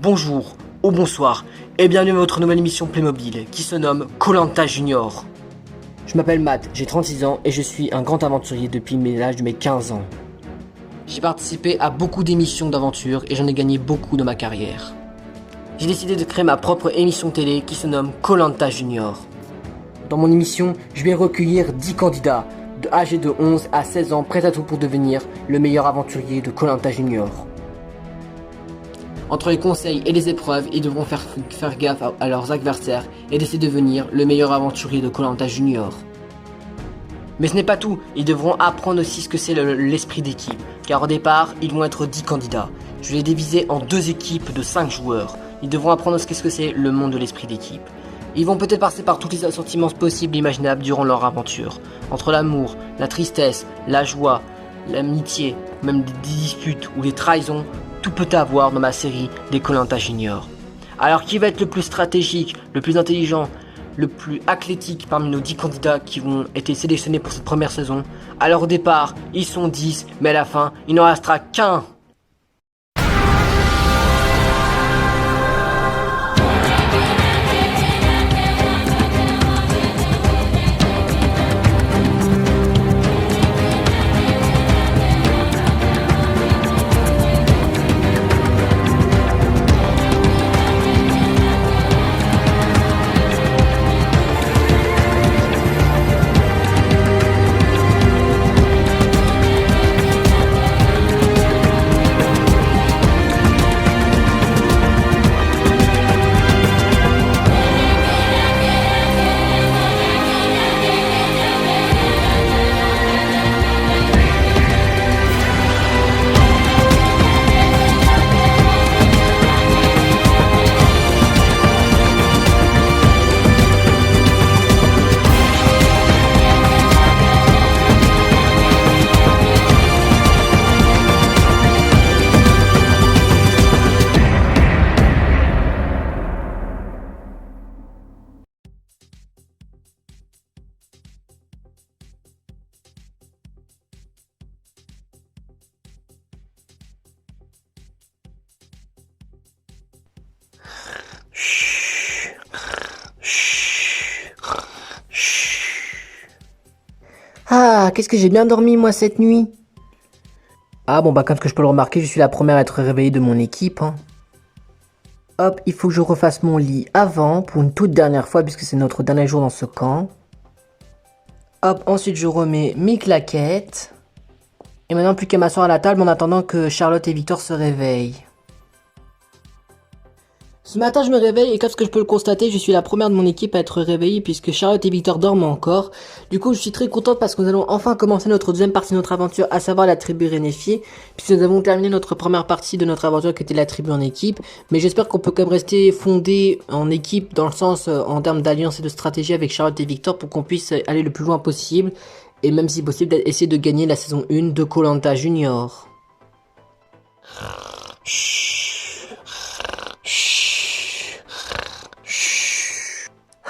Bonjour ou bonsoir et bienvenue à votre nouvelle émission Playmobil qui se nomme Koh-Lanta Junior. Je m'appelle Matt, j'ai 36 ans et je suis un grand aventurier depuis l'âge de mes 15 ans. J'ai participé à beaucoup d'émissions d'aventure et j'en ai gagné beaucoup dans ma carrière. J'ai décidé de créer ma propre émission télé qui se nomme Koh-Lanta Junior. Dans mon émission, je vais recueillir 10 candidats âgés de 11 à 16 ans prêts à tout pour devenir le meilleur aventurier de Koh-Lanta Junior. Entre les conseils et les épreuves, ils devront faire gaffe à leurs adversaires et d'essayer de devenir le meilleur aventurier de Koh-Lanta Junior. Mais ce n'est pas tout, ils devront apprendre aussi ce que c'est l'esprit d'équipe, car au départ, ils vont être 10 candidats. Je vais les diviser en 2 équipes de 5 joueurs. Ils devront apprendre ce que c'est le monde de l'esprit d'équipe. Ils vont peut-être passer par tous les sentiments possibles et imaginables durant leur aventure. Entre l'amour, la tristesse, la joie, l'amitié, même des disputes ou des trahisons, tout peut avoir dans ma série des Koh-Lanta Junior. Alors qui va être le plus stratégique, le plus intelligent, le plus athlétique parmi nos 10 candidats qui vont être sélectionnés pour cette première saison? Alors au départ, ils sont 10, mais à la fin, il n'en restera qu'un. Ah, qu'est-ce que j'ai bien dormi moi cette nuit. Ah bon bah comme que je peux le remarquer, je suis la première à être réveillée de mon équipe. Hop, il faut que je refasse mon lit avant, pour une toute dernière fois, puisque c'est notre dernier jour dans ce camp. Hop, ensuite je remets mes claquettes. Et maintenant plus qu'à m'asseoir à la table en attendant que Charlotte et Victor se réveillent. Ce matin je me réveille et comme ce que je peux le constater, je suis la première de mon équipe à être réveillée puisque Charlotte et Victor dorment encore. Du coup je suis très contente parce que nous allons enfin commencer notre deuxième partie de notre aventure, à savoir la tribu réunifiée, puisque nous avons terminé notre première partie de notre aventure qui était la tribu en équipe. Mais j'espère qu'on peut quand même rester fondé en équipe dans le sens en termes d'alliance et de stratégie avec Charlotte et Victor pour qu'on puisse aller le plus loin possible. Et même si possible essayer de gagner la saison 1 de Koh-Lanta Junior.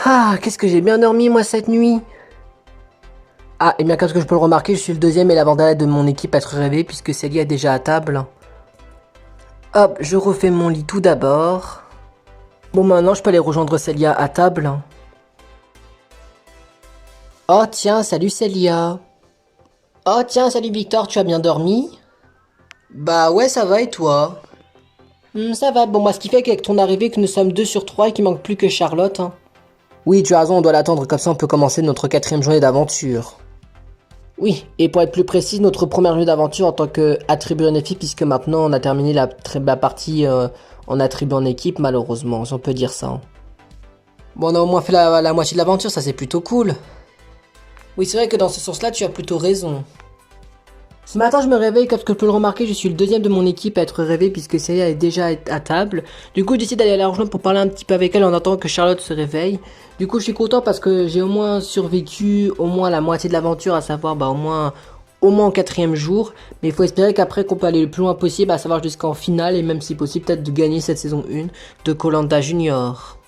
Ah, qu'est-ce que j'ai bien dormi moi cette nuit. Ah, et bien comme que je peux le remarquer, je suis le deuxième et l'avant-dernier de mon équipe à être réveillé puisque Célia est déjà à table. Hop, je refais mon lit tout d'abord. Bon, maintenant je peux aller rejoindre Célia à table. Oh tiens, salut Célia. Oh tiens, salut Victor, tu as bien dormi? Bah ouais, ça va et toi? Ça va, bon bah ce qui fait qu'avec ton arrivée que nous sommes 2 sur 3 et qu'il manque plus que Charlotte. Oui, tu as raison, on doit l'attendre, comme ça on peut commencer notre 4e journée d'aventure. Oui, et pour être plus précis, notre première journée d'aventure en tant qu'attribut en équipe, puisque maintenant on a terminé la partie en attribut en équipe, malheureusement, si on peut dire ça. Bon, on a au moins fait la moitié de l'aventure, ça c'est plutôt cool. Oui, c'est vrai que dans ce sens-là, tu as plutôt raison. Ce matin, je me réveille, comme je peux le remarquer, je suis le deuxième de mon équipe à être réveillé puisque Célia est déjà à table. Du coup, j'essaie d'aller à la rejoindre pour parler un petit peu avec elle en attendant que Charlotte se réveille. Du coup, je suis content parce que j'ai au moins survécu au moins la moitié de l'aventure, à savoir au moins au 4e jour. Mais il faut espérer qu'après qu'on peut aller le plus loin possible, à savoir jusqu'en finale et même si possible peut-être de gagner cette saison 1 de Koh-Lanta Junior.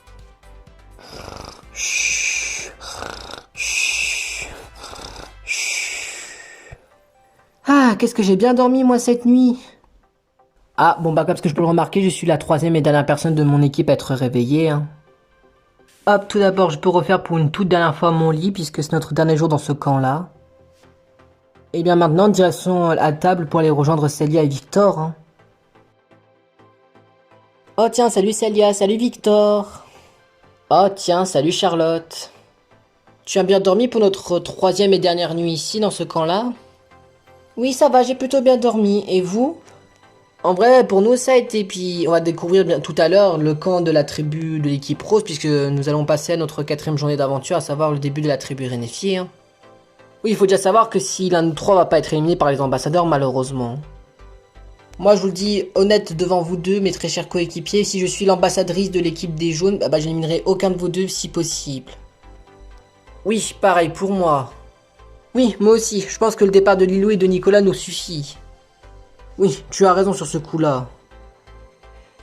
Ah, qu'est-ce que j'ai bien dormi moi cette nuit. Ah, bon bah comme ce que je peux le remarquer, je suis la troisième et dernière personne de mon équipe à être réveillée, hein. Hop, tout d'abord, je peux refaire pour une toute dernière fois mon lit, puisque c'est notre dernier jour dans ce camp-là. Et bien maintenant, direction la table pour aller rejoindre Célia et Victor, hein. Oh tiens, salut Célia, salut Victor. Oh tiens, salut Charlotte. Tu as bien dormi pour notre troisième et dernière nuit ici, dans ce camp-là? Oui, ça va, j'ai plutôt bien dormi. Et vous? En vrai, pour nous, ça a été. Puis, on va découvrir bien tout à l'heure le camp de la tribu de l'équipe rose, puisque nous allons passer à notre quatrième journée d'aventure, à savoir le début de la tribu réunifiée, hein. Oui, il faut déjà savoir que si l'un de nous trois va pas être éliminé par les ambassadeurs, malheureusement. Moi, je vous le dis honnête devant vous deux, mes très chers coéquipiers, si je suis l'ambassadrice de l'équipe des jaunes, bah, j'éliminerai aucun de vous deux si possible. Oui, pareil pour moi. Oui, moi aussi, je pense que le départ de Lilou et de Nicolas nous suffit. Oui, tu as raison sur ce coup-là.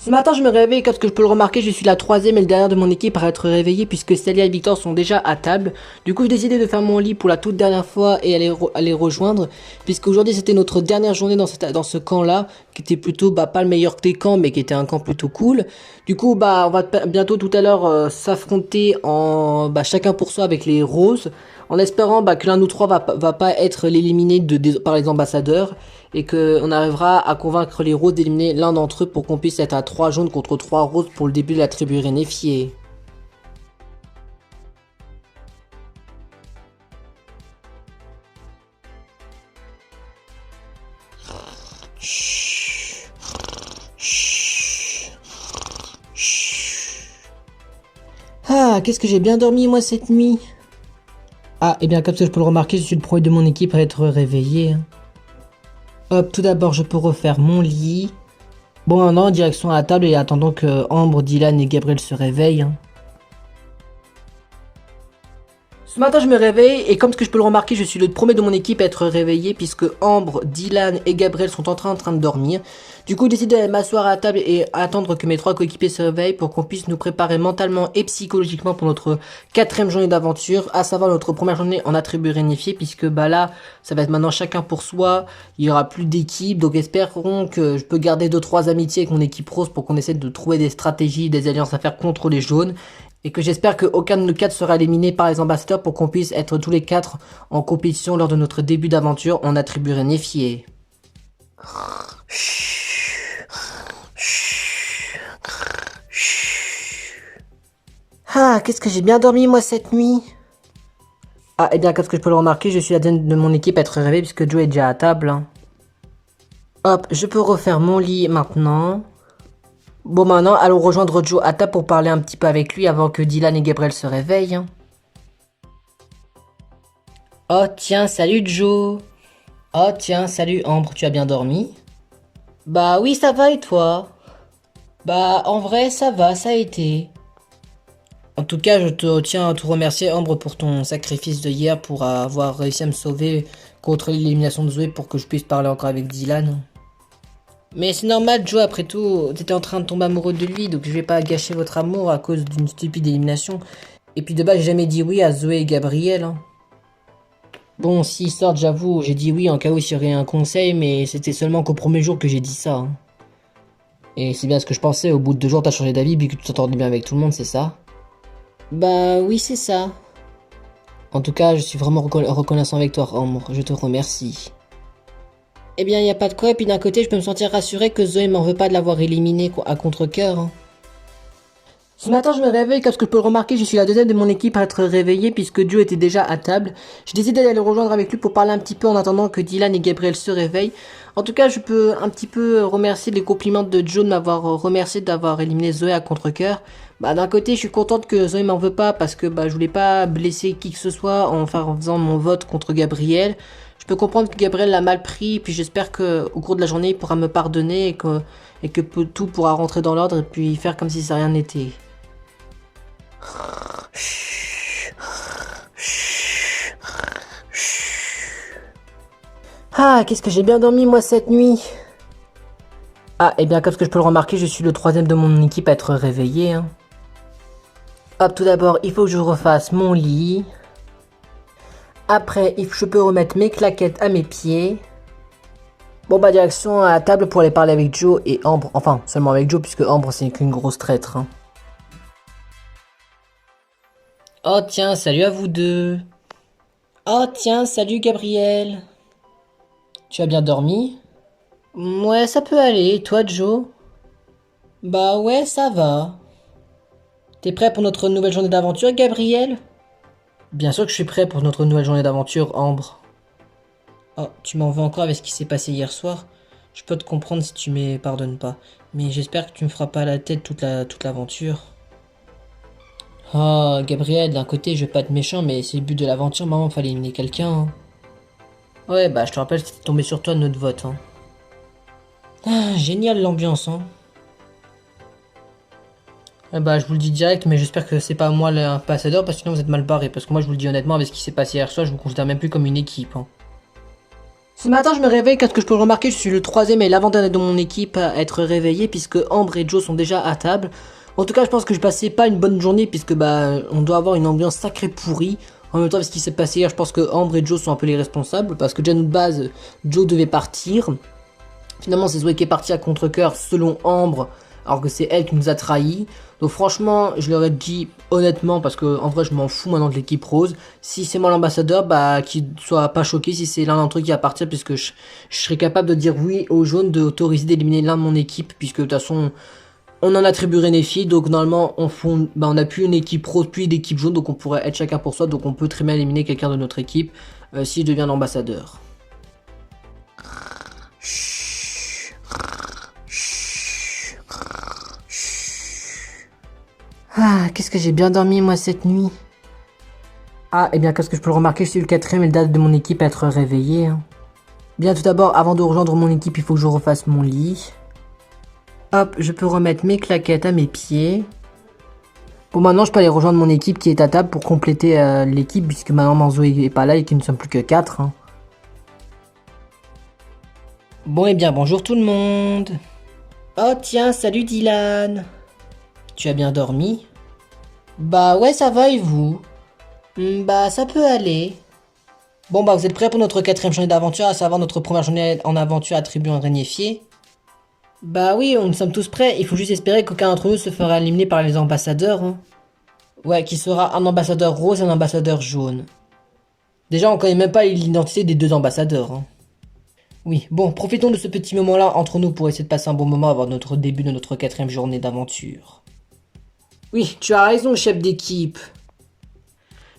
Ce matin, je me réveille et comme je peux le remarquer, je suis la troisième et le dernière de mon équipe à être réveillée puisque Célia et Victor sont déjà à table. Du coup, j'ai décidé de faire mon lit pour la toute dernière fois et aller rejoindre puisque aujourd'hui c'était notre dernière journée dans ce camp-là qui était plutôt pas le meilleur des camps mais qui était un camp plutôt cool. Du coup, on va bientôt tout à l'heure s'affronter en chacun pour soi avec les roses en espérant que l'un de nous trois va pas être l'éliminé par les ambassadeurs et qu'on arrivera à convaincre les roses d'éliminer l'un d'entre eux pour qu'on puisse être à 3 jaunes contre 3 roses pour le début de la tribu réunifiée. Ah, qu'est-ce que j'ai bien dormi moi cette nuit. Ah, et bien comme ça je peux le remarquer, je suis le premier de mon équipe à être réveillé. Hop, tout d'abord je peux refaire mon lit. Bon, maintenant, direction à la table et attendons que Ambre, Dylan et Gabriel se réveillent, hein. Ce matin, je me réveille et comme ce que je peux le remarquer, je suis le premier de mon équipe à être réveillé puisque Ambre, Dylan et Gabriel sont en train de dormir. Du coup, j'ai décidé de m'asseoir à la table et attendre que mes trois coéquipiers se réveillent pour qu'on puisse nous préparer mentalement et psychologiquement pour notre quatrième journée d'aventure, à savoir notre première journée en attribut réunifié puisque là, ça va être maintenant chacun pour soi, il y aura plus d'équipe, donc espérons que je peux garder 2-3 amitiés avec mon équipe rose pour qu'on essaie de trouver des stratégies, des alliances à faire contre les jaunes. Et que j'espère qu'aucun de nous quatre sera éliminé par les ambassadeurs pour qu'on puisse être tous les quatre en compétition lors de notre début d'aventure en attribut réunifié. Ah, qu'est-ce que j'ai bien dormi moi cette nuit. Ah, et bien comme ce que je peux le remarquer, je suis la dernière de mon équipe à être réveillée puisque Joe est déjà à table, hein. Hop, je peux refaire mon lit maintenant. Bon, maintenant, allons rejoindre Joe à table pour parler un petit peu avec lui avant que Dylan et Gabriel se réveillent. Oh, tiens, salut Joe. Oh, tiens, salut Ambre, tu as bien dormi? Bah oui, ça va et toi? Bah, en vrai, ça va, ça a été. En tout cas, je te tiens à te remercier, Ambre, pour ton sacrifice de hier pour avoir réussi à me sauver contre l'élimination de Zoé pour que je puisse parler encore avec Dylan. Mais c'est normal, Joe, après tout, t'étais en train de tomber amoureux de lui, donc je vais pas gâcher votre amour à cause d'une stupide élimination. Et puis de base, j'ai jamais dit oui à Zoé et Gabriel, hein. Bon, s'ils sortent, j'avoue, j'ai dit oui en cas où il y aurait un conseil, mais c'était seulement qu'au premier jour que j'ai dit ça, hein. Et c'est bien ce que je pensais, au bout de 2 jours t'as changé d'avis, puis que tu t'entendais bien avec tout le monde, c'est ça? Bah oui, c'est ça. En tout cas, je suis vraiment reconnaissant avec toi, Ambre, je te remercie. Eh bien, y a pas de quoi, et puis d'un côté, je peux me sentir rassuré que Zoé m'en veut pas de l'avoir éliminé à contre-cœur, hein. Ce matin, je me réveille, comme ce que je peux le remarquer, je suis la deuxième de mon équipe à être réveillée puisque Joe était déjà à table. J'ai décidé d'aller le rejoindre avec lui pour parler un petit peu en attendant que Dylan et Gabriel se réveillent. En tout cas, je peux un petit peu remercier les compliments de Joe de m'avoir remercié d'avoir éliminé Zoé à contre-cœur. D'un côté, je suis contente que Zoé m'en veut pas parce que je voulais pas blesser qui que ce soit en faisant mon vote contre Gabriel. Je peux comprendre que Gabriel l'a mal pris, puis j'espère que au cours de la journée, il pourra me pardonner et que tout pourra rentrer dans l'ordre et puis faire comme si ça rien n'était. Ah, qu'est-ce que j'ai bien dormi moi cette nuit. Ah, et bien comme ce que je peux le remarquer, je suis le troisième de mon équipe à être réveillé, hein. Hop, tout d'abord, il faut que je refasse mon lit. Après, je peux remettre mes claquettes à mes pieds. Bon bah direction à la table pour aller parler avec Joe et Ambre. Enfin, seulement avec Joe puisque Ambre c'est qu'une grosse traître. Hein. Oh tiens, salut à vous deux. Oh tiens, salut Gabriel. Tu as bien dormi? Ouais, ça peut aller. Et toi, Joe? Bah ouais, ça va. T'es prêt pour notre nouvelle journée d'aventure, Gabriel? Bien sûr que je suis prêt pour notre nouvelle journée d'aventure, Ambre. Oh, tu m'en veux encore avec ce qui s'est passé hier soir? Je peux te comprendre si tu me pardonnes pas, mais j'espère que tu me feras pas la tête toute l'aventure. Oh, Gabriel, d'un côté, je veux pas être méchant, mais c'est le but de l'aventure, maman, fallait éliminer quelqu'un. Hein. Ouais, bah je te rappelle, c'était tombé sur toi notre vote. Hein. Ah, génial l'ambiance, hein. Eh bah, je vous le dis direct, mais j'espère que c'est pas moi l'ambassadeur, parce que sinon vous êtes mal barré. Parce que moi, je vous le dis honnêtement, avec ce qui s'est passé hier soir, je vous considère même plus comme une équipe. Hein. Ce matin, je me réveille, qu'est-ce que je peux remarquer? Je suis le troisième et l'avant-dernier de mon équipe à être réveillé, puisque Ambre et Joe sont déjà à table. En tout cas, je pense que je passais pas une bonne journée, puisque bah, on doit avoir une ambiance sacrée pourrie. En même temps, avec ce qui s'est passé hier, je pense que Ambre et Joe sont un peu les responsables, parce que déjà, de base, Joe devait partir. Finalement, c'est Zoé qui est parti à contre-cœur selon Ambre, alors que c'est elle qui nous a trahis. Donc franchement, je leur ai dit honnêtement, parce que en vrai, je m'en fous maintenant de l'équipe rose. Si c'est moi l'ambassadeur, bah qu'ils soient pas choqués si c'est l'un d'entre eux qui va partir, puisque je serais capable de dire oui aux jaunes d'autoriser d'éliminer l'un de mon équipe, puisque de toute façon, on en attribuerait les filles. Donc normalement, on a plus une équipe rose puis une équipe jaune, donc on pourrait être chacun pour soi. Donc on peut très bien éliminer quelqu'un de notre équipe si je deviens l'ambassadeur. Ah, qu'est-ce que j'ai bien dormi moi cette nuit. Ah, et bien qu'est-ce que je peux le remarquer, je suis le quatrième et le date de mon équipe à être réveillé. Hein. Bien tout d'abord, avant de rejoindre mon équipe, il faut que je refasse mon lit. Hop, je peux remettre mes claquettes à mes pieds. Bon, maintenant je peux aller rejoindre mon équipe qui est à table pour compléter l'équipe, puisque maintenant Manzo est pas là et que nous ne sommes plus que 4. Hein. Bon, et bien bonjour tout le monde. Oh tiens, salut Dylan. Tu as bien dormi? Bah ouais, ça va et vous? Bah ça peut aller. Bon bah vous êtes prêts pour notre quatrième journée d'aventure, à savoir notre première journée en aventure attribuée à un régnifié? Bah oui, nous sommes tous prêts, il faut juste espérer qu'aucun d'entre nous se fera éliminer par les ambassadeurs. Hein. Ouais, qui sera un ambassadeur rose et un ambassadeur jaune. Déjà on connaît même pas l'identité des deux ambassadeurs. Hein. Oui, bon, profitons de ce petit moment-là entre nous pour essayer de passer un bon moment avant notre début de notre quatrième journée d'aventure. Oui, tu as raison, chef d'équipe.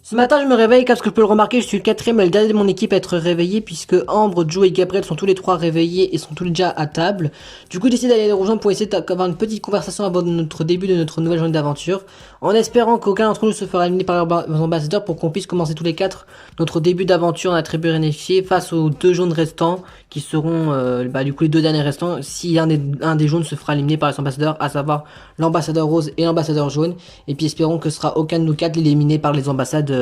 Ce matin, je me réveille, parce que je peux le remarquer, je suis le quatrième et le dernier de mon équipe à être réveillé, puisque Ambre, Joe et Gabriel sont tous les trois réveillés et sont tous déjà à table. Du coup, j'essaie d'aller les rejoindre pour essayer d'avoir une petite conversation avant notre début de notre nouvelle journée d'aventure, en espérant qu'aucun d'entre nous se fera éliminer par les ambassadeurs pour qu'on puisse commencer tous les quatre notre début d'aventure en attribut réunifié face aux deux jaunes restants, qui seront du coup les deux derniers restants, si un des jaunes se fera éliminer par les ambassadeurs, à savoir l'ambassadeur rose et l'ambassadeur jaune, et puis espérons que ce sera aucun de nous quatre éliminé par les ambassadeurs.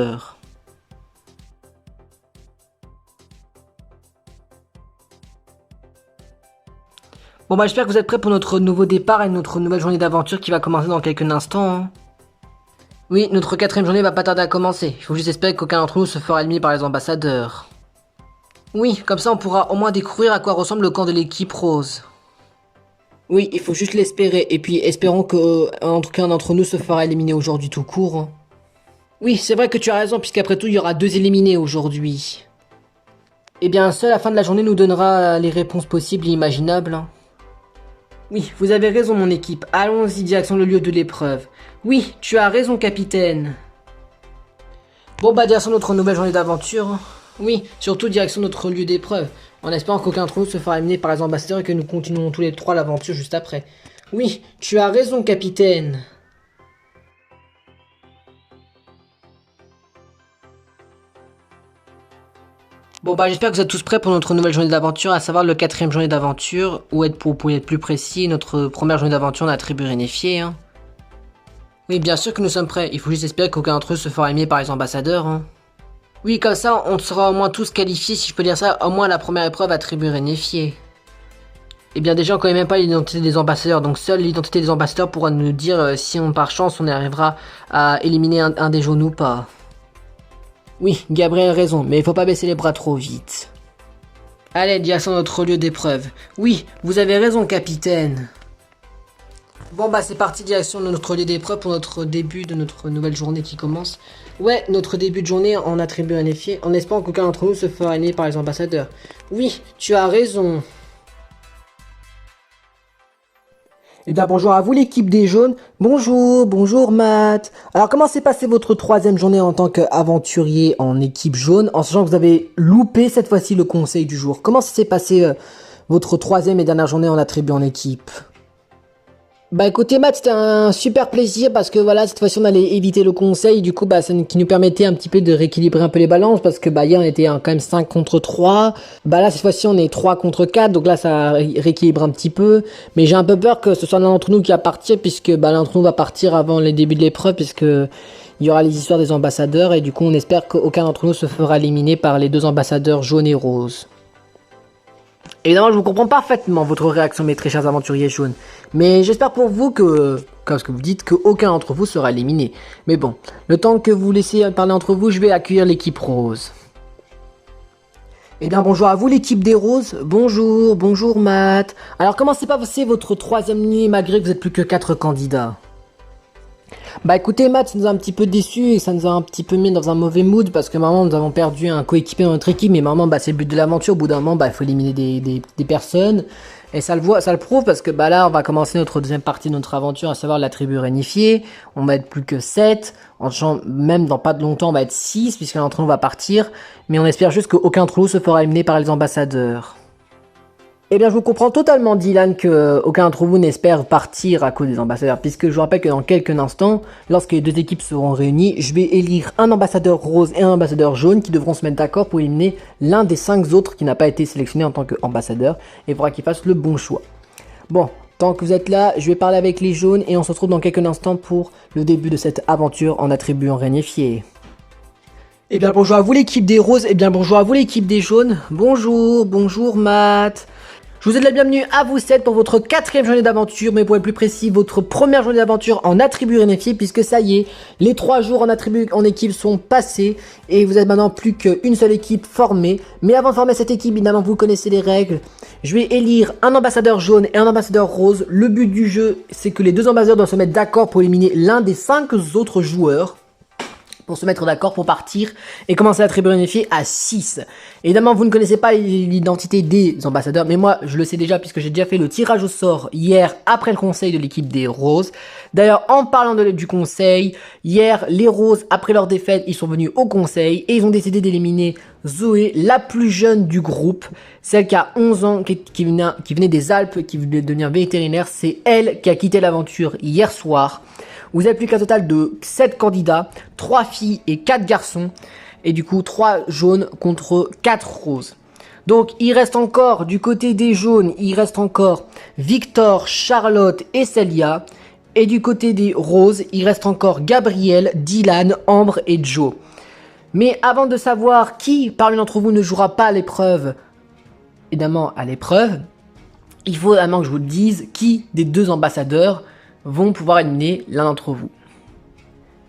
Bon bah j'espère que vous êtes prêts pour notre nouveau départ et notre nouvelle journée d'aventure qui va commencer dans quelques instants. Hein. Oui, notre quatrième journée va pas tarder à commencer. Il faut juste espérer qu'aucun d'entre nous se fera éliminer par les ambassadeurs. Oui, comme ça on pourra au moins découvrir à quoi ressemble le camp de l'équipe rose. Oui, il faut juste l'espérer. Et puis espérons que en tout cas un d'entre nous se fera éliminer aujourd'hui tout court. Hein. Oui, c'est vrai que tu as raison, puisqu'après tout, il y aura 2 éliminés aujourd'hui. Eh bien, seule la fin de la journée nous donnera les réponses possibles et imaginables. Hein. Oui, vous avez raison, mon équipe. Allons-y, direction le lieu de l'épreuve. Oui, tu as raison, capitaine. Bon, bah, direction notre nouvelle journée d'aventure. Hein. Oui, surtout direction notre lieu d'épreuve. En espérant qu'aucun d'entre nous se fera éliminer par les ambassadeurs et que nous continuerons tous les trois l'aventure juste après. Oui, tu as raison, capitaine. Bon bah j'espère que vous êtes tous prêts pour notre nouvelle journée d'aventure, à savoir le quatrième journée d'aventure, ou pour être plus précis, notre première journée d'aventure en attribut réunifié. Hein. Oui, bien sûr que nous sommes prêts, il faut juste espérer qu'aucun d'entre eux se fera aimer par les ambassadeurs. Hein. Oui, comme ça on sera au moins tous qualifiés, si je peux dire ça, au moins la première épreuve attribut réunifié. Eh bien déjà on connaît même pas l'identité des ambassadeurs, donc seule l'identité des ambassadeurs pourra nous dire si par chance on arrivera à éliminer un des jaunes ou pas. Oui, Gabriel a raison, mais il faut pas baisser les bras trop vite. Allez, direction notre lieu d'épreuve. Oui, vous avez raison, capitaine. Bon bah c'est parti, direction de notre lieu d'épreuve pour notre début de notre nouvelle journée qui commence. Ouais, notre début de journée en attribut unifié, en espérant qu'aucun d'entre nous se fera aimer par les ambassadeurs. Oui, tu as raison. Eh bien bonjour à vous l'équipe des jaunes. Bonjour, bonjour Matt. Alors comment s'est passée votre troisième journée en tant qu'aventurier en équipe jaune, en sachant que vous avez loupé cette fois-ci le conseil du jour? Comment s'est passée votre troisième et dernière journée en attribut en équipe? Bah écoutez Matt, c'était un super plaisir parce que voilà, cette fois-ci on allait éviter le conseil, du coup bah qui nous permettait un petit peu de rééquilibrer un peu les balances parce que bah hier on était quand même 5 contre 3, bah là cette fois-ci on est 3 contre 4, donc là ça rééquilibre un petit peu, mais j'ai un peu peur que ce soit l'un d'entre nous qui va partir puisque bah l'un d'entre nous va partir avant le début de l'épreuve puisque il y aura les histoires des ambassadeurs et du coup on espère qu'aucun d'entre nous se fera éliminer par les deux ambassadeurs jaunes et roses. Évidemment, je vous comprends parfaitement votre réaction, mes très chers aventuriers jaunes. Mais j'espère pour vous que, comme ce que vous dites, qu'aucun d'entre vous sera éliminé. Mais bon, le temps que vous laissez parler entre vous, je vais accueillir l'équipe rose. Eh bien, bonjour à vous l'équipe des roses. Bonjour, bonjour Matt. Alors, comment s'est passé votre troisième nuit malgré que vous êtes plus que 4 candidats? Bah écoutez Matt, ça nous a un petit peu déçus et ça nous a un petit peu mis dans un mauvais mood parce que maintenant nous avons perdu un coéquipier dans notre équipe, mais maintenant bah c'est le but de l'aventure, au bout d'un moment bah il faut éliminer des personnes et ça le prouve parce que bah là on va commencer notre deuxième partie de notre aventure, à savoir la tribu réunifiée. On va être plus que 7, en sachant même dans pas de longtemps on va être 6 puisqu'un d'entre nous va partir, mais on espère juste qu'aucun d'entre nous se fera éliminer par les ambassadeurs. Eh bien, je vous comprends totalement, Dylan, que aucun d'entre vous n'espère partir à cause des ambassadeurs, puisque je vous rappelle que dans quelques instants, lorsque les deux équipes seront réunies, je vais élire un ambassadeur rose et un ambassadeur jaune qui devront se mettre d'accord pour éliminer l'un des 5 autres qui n'a pas été sélectionné en tant qu'ambassadeur, et il faudra qu'ils fassent le bon choix. Bon, tant que vous êtes là, je vais parler avec les jaunes et on se retrouve dans quelques instants pour le début de cette aventure en attribut en réunifié. Eh bien, bonjour à vous l'équipe des roses, et bien bonjour à vous l'équipe des jaunes. Bonjour, bonjour Matt. Je vous souhaite la bienvenue à vous 7 pour votre 4ème journée d'aventure, mais pour être plus précis, votre première journée d'aventure en attribut réunifié, puisque ça y est, les 3 jours en attribut en équipe sont passés, et vous êtes maintenant plus qu'une seule équipe formée. Mais avant de former cette équipe, évidemment, vous connaissez les règles. Je vais élire un ambassadeur jaune et un ambassadeur rose. Le but du jeu, c'est que les deux ambassadeurs doivent se mettre d'accord pour éliminer l'un des 5 autres joueurs, pour se mettre d'accord pour partir et commencer la tribu réunifiée à 6. Évidemment, vous ne connaissez pas l'identité des ambassadeurs, mais moi, je le sais déjà puisque j'ai déjà fait le tirage au sort hier après le conseil de l'équipe des roses. D'ailleurs, en parlant du conseil, hier, les roses, après leur défaite, ils sont venus au conseil et ils ont décidé d'éliminer Zoé, la plus jeune du groupe, celle qui a 11 ans, qui venait des Alpes, qui voulait devenir vétérinaire. C'est elle qui a quitté l'aventure hier soir. Vous avez plus qu'un total de 7 candidats, 3 filles et 4 garçons. Et du coup, 3 jaunes contre 4 roses. Donc, il reste encore, du côté des jaunes, il reste encore Victor, Charlotte et Célia. Et du côté des roses, il reste encore Gabriel, Dylan, Ambre et Joe. Mais avant de savoir qui parmi d'entre vous ne jouera pas à l'épreuve, évidemment à l'épreuve, il faut vraiment que je vous dise qui des deux ambassadeurs vont pouvoir éliminer l'un d'entre vous.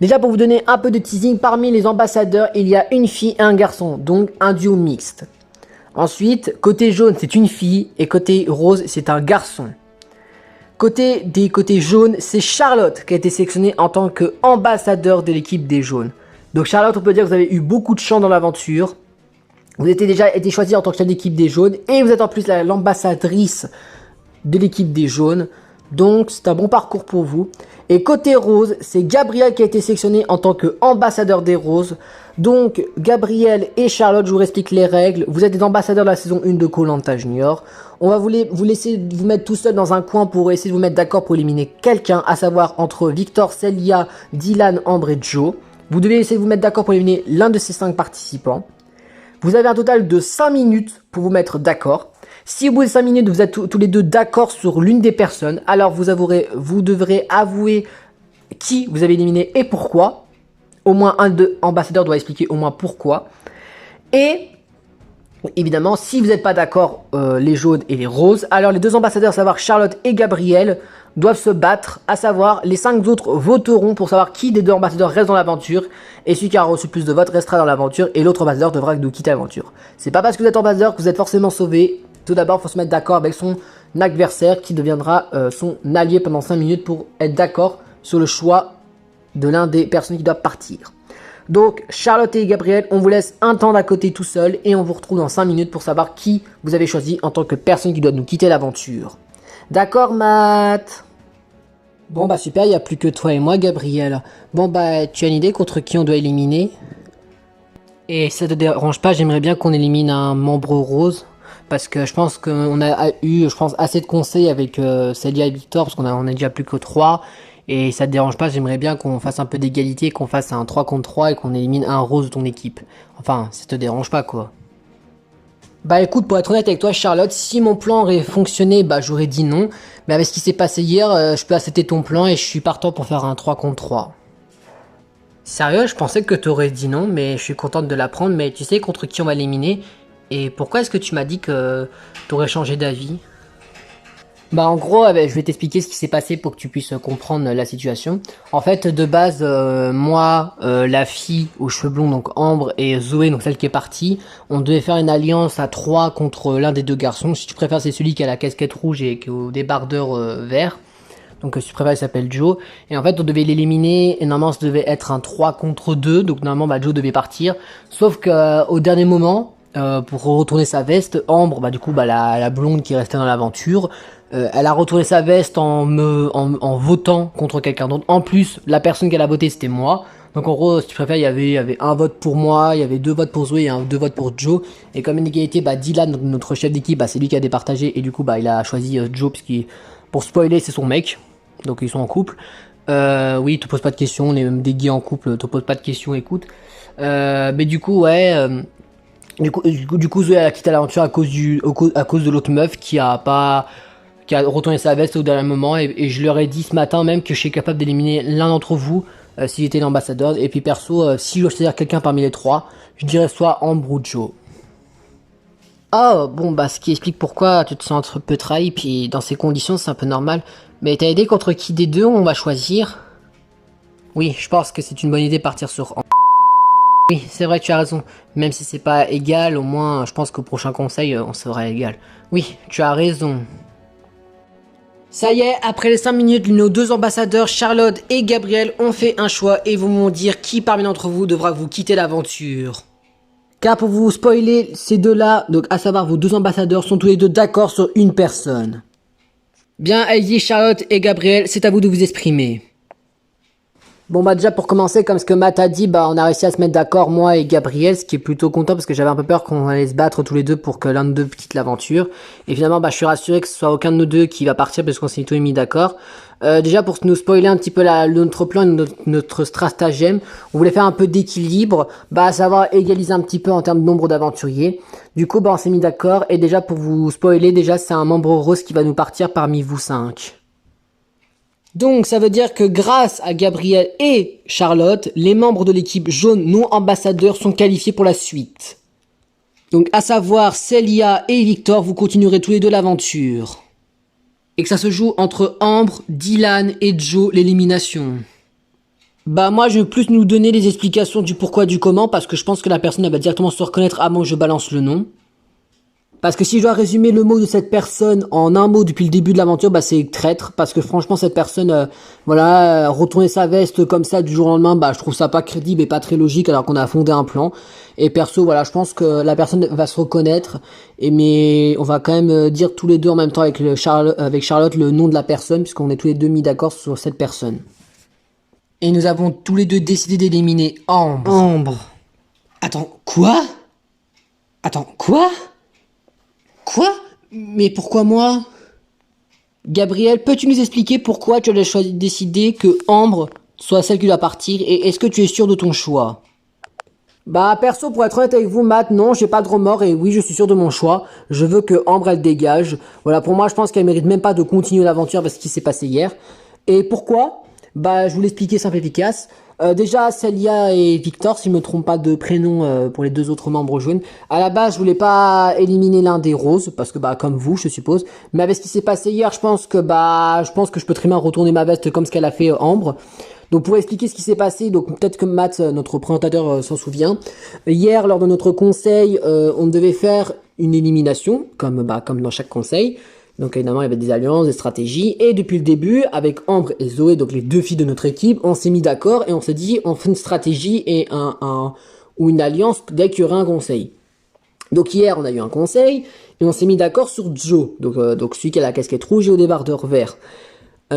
Déjà pour vous donner un peu de teasing, parmi les ambassadeurs, il y a une fille et un garçon, donc un duo mixte. Ensuite, côté jaune, c'est une fille et côté rose, c'est un garçon. Côté jaunes, c'est Charlotte qui a été sélectionnée en tant qu'ambassadeur de l'équipe des jaunes. Donc Charlotte, on peut dire que vous avez eu beaucoup de chance dans l'aventure. Vous avez déjà été choisi en tant que chef d'équipe des jaunes et vous êtes en plus l'ambassadrice de l'équipe des jaunes. Donc c'est un bon parcours pour vous. Et côté rose, c'est Gabriel qui a été sélectionné en tant qu'ambassadeur des roses. Donc Gabriel et Charlotte, je vous explique les règles. Vous êtes des ambassadeurs de la saison 1 de Koh-Lanta Junior. On va vous laisser vous mettre tout seul dans un coin pour essayer de vous mettre d'accord pour éliminer quelqu'un, à savoir entre Victor, Célia, Dylan, Ambre et Joe. Vous devez essayer de vous mettre d'accord pour éliminer l'un de ces 5 participants. Vous avez un total de 5 minutes pour vous mettre d'accord. Si au bout de 5 minutes, vous êtes tous les deux d'accord sur l'une des personnes, alors vous devrez avouer qui vous avez éliminé et pourquoi. Au moins un des ambassadeurs doit expliquer au moins pourquoi. Et évidemment, si vous n'êtes pas d'accord, les jaunes et les roses, alors les deux ambassadeurs, à savoir Charlotte et Gabriel, doivent se battre, à savoir les 5 autres voteront pour savoir qui des 2 ambassadeurs reste dans l'aventure, et celui qui a reçu plus de votes restera dans l'aventure, et l'autre ambassadeur devra nous quitter l'aventure. C'est pas parce que vous êtes ambassadeur que vous êtes forcément sauvé. Tout d'abord, il faut se mettre d'accord avec son adversaire qui deviendra son allié pendant 5 minutes pour être d'accord sur le choix de l'un des personnes qui doivent partir. Donc, Charlotte et Gabriel, on vous laisse un temps d'à côté tout seul et on vous retrouve dans 5 minutes pour savoir qui vous avez choisi en tant que personne qui doit nous quitter l'aventure. D'accord, Matt? Bon bah super, il n'y a plus que toi et moi, Gabriel. Bon bah, tu as une idée contre qui on doit éliminer? Et ça te dérange pas, j'aimerais bien qu'on élimine un membre rose. Parce que je pense qu'on a eu, assez de conseils avec Célia et Victor, parce qu'on a déjà plus que 3. Et ça te dérange pas, j'aimerais bien qu'on fasse un peu d'égalité, qu'on fasse un 3 contre 3 et qu'on élimine un rose de ton équipe. Enfin, ça te dérange pas quoi. Bah écoute, pour être honnête avec toi Charlotte, si mon plan aurait fonctionné, bah j'aurais dit non. Mais avec ce qui s'est passé hier, je peux accepter ton plan et je suis partant pour faire un 3 contre 3. Sérieux, je pensais que t'aurais dit non, mais je suis contente de l'apprendre. Mais tu sais contre qui on va l'éliminer? Et pourquoi est-ce que tu m'as dit que t'aurais changé d'avis? Bah en gros, je vais t'expliquer ce qui s'est passé pour que tu puisses comprendre la situation. En fait, de base, moi, la fille aux cheveux blonds, donc Ambre, et Zoé, donc celle qui est partie, on devait faire une alliance à 3 contre l'un des 2 garçons. Si tu préfères, c'est celui qui a la casquette rouge et qui est au débardeur vert. Donc si tu préfères, il s'appelle Joe. Et en fait, on devait l'éliminer. Et normalement, ça devait être un 3 contre 2. Donc normalement, bah, Joe devait partir. Sauf que au dernier moment, pour retourner sa veste, Ambre, bah du coup, bah la blonde qui restait dans l'aventure, elle a retourné sa veste en votant contre quelqu'un d'autre. En plus, la personne qu'elle a voté, c'était moi. Donc en gros, si tu préfères, il y avait un vote pour moi, il y avait 2 votes pour Zoé et 2 votes pour Joe. Et comme une égalité, bah Dylan, notre chef d'équipe, bah c'est lui qui a départagé et du coup, bah il a choisi Joe puisqu'il, pour spoiler, c'est son mec. Donc ils sont en couple. Oui, te pose pas de questions, on est même des gays en couple, te pose pas de questions, écoute. Mais du coup, ouais. Du coup, Zoé a quitté l'aventure à cause de l'autre meuf qui a retourné sa veste au dernier moment. Et je leur ai dit ce matin même que je suis capable d'éliminer l'un d'entre vous si j'étais l'ambassadeur. Et puis perso, si je dois choisir quelqu'un parmi les 3, je dirais soit Ambre ou Joe. Ah, bon, bah, ce qui explique pourquoi tu te sens un peu trahi, puis dans ces conditions, c'est un peu normal. Mais t'as idée contre qui des 2 on va choisir? Oui, je pense que c'est une bonne idée de partir sur Ambre. Oui, c'est vrai, tu as raison. Même si c'est pas égal, au moins, je pense qu'au prochain conseil, on sera égal. Oui, tu as raison. Ça y est, après les 5 minutes, nos 2 ambassadeurs, Charlotte et Gabriel, ont fait un choix et vont m'en dire qui parmi d'entre vous devra vous quitter l'aventure. Car pour vous spoiler, ces 2-là, donc à savoir vos 2 ambassadeurs, sont tous les 2 d'accord sur une personne. Bien, Heidi, Charlotte et Gabriel, c'est à vous de vous exprimer. Bon bah déjà pour commencer, comme ce que Matt a dit, bah on a réussi à se mettre d'accord, moi et Gabriel, ce qui est plutôt content parce que j'avais un peu peur qu'on allait se battre tous les 2 pour que l'un de nous quitte l'aventure. Et finalement bah je suis rassuré que ce soit aucun de nous 2 qui va partir parce qu'on s'est tous mis d'accord. Déjà pour nous spoiler un petit peu notre plan et notre stratagème, on voulait faire un peu d'équilibre, bah à savoir égaliser un petit peu en termes de nombre d'aventuriers. Du coup bah on s'est mis d'accord et déjà pour vous spoiler, déjà c'est un membre rose qui va nous partir parmi vous 5. Donc ça veut dire que grâce à Gabriel et Charlotte, les membres de l'équipe jaune non ambassadeurs sont qualifiés pour la suite. Donc à savoir Célia et Victor, vous continuerez tous les 2 l'aventure. Et que ça se joue entre Ambre, Dylan et Joe l'élimination. Bah moi je veux plus nous donner les explications du pourquoi du comment parce que je pense que la personne elle va directement se reconnaître avant que je balance le nom. Parce que si je dois résumer le mot de cette personne en un mot depuis le début de l'aventure, bah c'est traître. Parce que franchement, cette personne, retourner sa veste comme ça du jour au lendemain, bah je trouve ça pas crédible et pas très logique alors qu'on a fondé un plan. Et perso, voilà, je pense que la personne va se reconnaître. Mais on va quand même dire tous les 2 en même temps avec Charlotte le nom de la personne, puisqu'on est tous les 2 mis d'accord sur cette personne. Et nous avons tous les 2 décidé d'éliminer Ambre. Ambre. Attends, quoi? Quoi? Mais pourquoi moi? Gabriel, peux-tu nous expliquer pourquoi tu as décidé que Ambre soit celle qui doit partir et est-ce que tu es sûr de ton choix? Bah perso, pour être honnête avec vous, Matt, non, j'ai pas de remords et oui, je suis sûr de mon choix. Je veux que Ambre elle dégage. Voilà, pour moi, je pense qu'elle mérite même pas de continuer l'aventure parce qu'il s'est passé hier. Et pourquoi? Bah je vous l'expliquer simple et efficace. Déjà, Celia et Victor, si je me trompe pas de prénom pour les deux autres membres jaunes. À la base, je voulais pas éliminer l'un des roses parce que bah comme vous, je suppose. Mais avec ce qui s'est passé hier, je pense que je peux très bien retourner ma veste comme ce qu'elle a fait Ambre. Donc pour expliquer ce qui s'est passé, donc peut-être que Matt, notre présentateur, s'en souvient. Hier, lors de notre conseil, on devait faire une élimination, comme dans chaque conseil. Donc évidemment, il y avait des alliances, des stratégies. Et depuis le début, avec Ambre et Zoé, donc les deux filles de notre équipe, on s'est mis d'accord et on s'est dit, on fait une stratégie et ou une alliance dès qu'il y aura un conseil. Donc hier, on a eu un conseil et on s'est mis d'accord sur Joe, donc celui qui a la casquette rouge et au débardeur vert.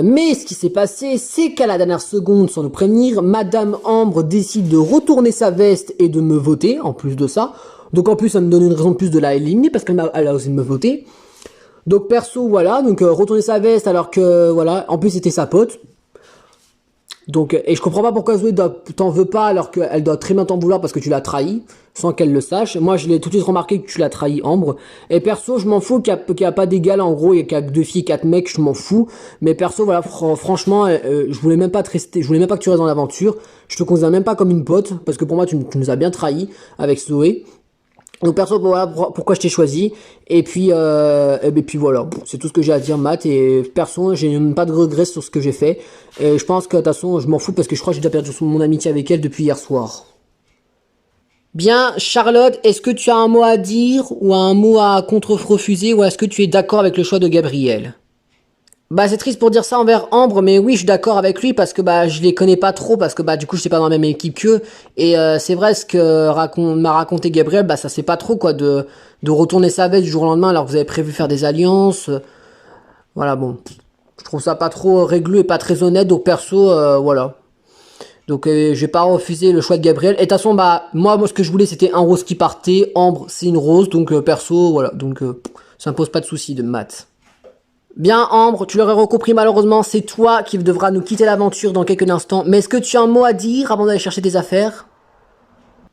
Mais ce qui s'est passé, c'est qu'à la dernière seconde, sans nous prévenir, Madame Ambre décide de retourner sa veste et de me voter, en plus de ça. Donc en plus, ça me donne une raison de plus de la éliminer parce qu'elle a osé me voter. Donc perso, voilà, donc retourner sa veste alors que, voilà, en plus c'était sa pote. Donc, et je comprends pas pourquoi Zoé t'en veut pas alors qu'elle doit très bien t'en vouloir parce que tu l'as trahi, sans qu'elle le sache. Moi, je l'ai tout de suite remarqué que tu l'as trahi, Ambre. Et perso, je m'en fous qu'il y a pas d'égal, en gros, il y a qu'à deux filles, quatre mecs, je m'en fous. Mais perso, voilà, franchement, je voulais même pas te rester, je voulais même pas que tu restes dans l'aventure. Je te considère même pas comme une pote, parce que pour moi, tu nous as bien trahi avec Zoé. Donc perso, voilà pourquoi je t'ai choisi. Et puis voilà, c'est tout ce que j'ai à dire, Matt. Et perso, j'ai même pas de regrets sur ce que j'ai fait. Et je pense que de toute façon, je m'en fous parce que je crois que j'ai déjà perdu mon amitié avec elle depuis hier soir. Bien, Charlotte, est-ce que tu as un mot à dire ou un mot à contre-refuser ou est-ce que tu es d'accord avec le choix de Gabriel? Bah c'est triste pour dire ça envers Ambre, mais oui je suis d'accord avec lui parce que bah je les connais pas trop parce que bah du coup je suis pas dans la même équipe qu'eux et c'est vrai ce que m'a raconté Gabriel, bah ça c'est pas trop quoi de retourner sa veste du jour au lendemain alors que vous avez prévu faire des alliances. Voilà bon, je trouve ça pas trop réglo et pas très honnête donc perso voilà. Donc je vais pas refuser le choix de Gabriel et de toute façon bah moi ce que je voulais c'était un rose qui partait, Ambre c'est une rose donc perso voilà donc ça me pose pas de soucis de maths. Bien Ambre, tu l'aurais recompris malheureusement, c'est toi qui devras nous quitter l'aventure dans quelques instants. Mais est-ce que tu as un mot à dire avant d'aller chercher tes affaires?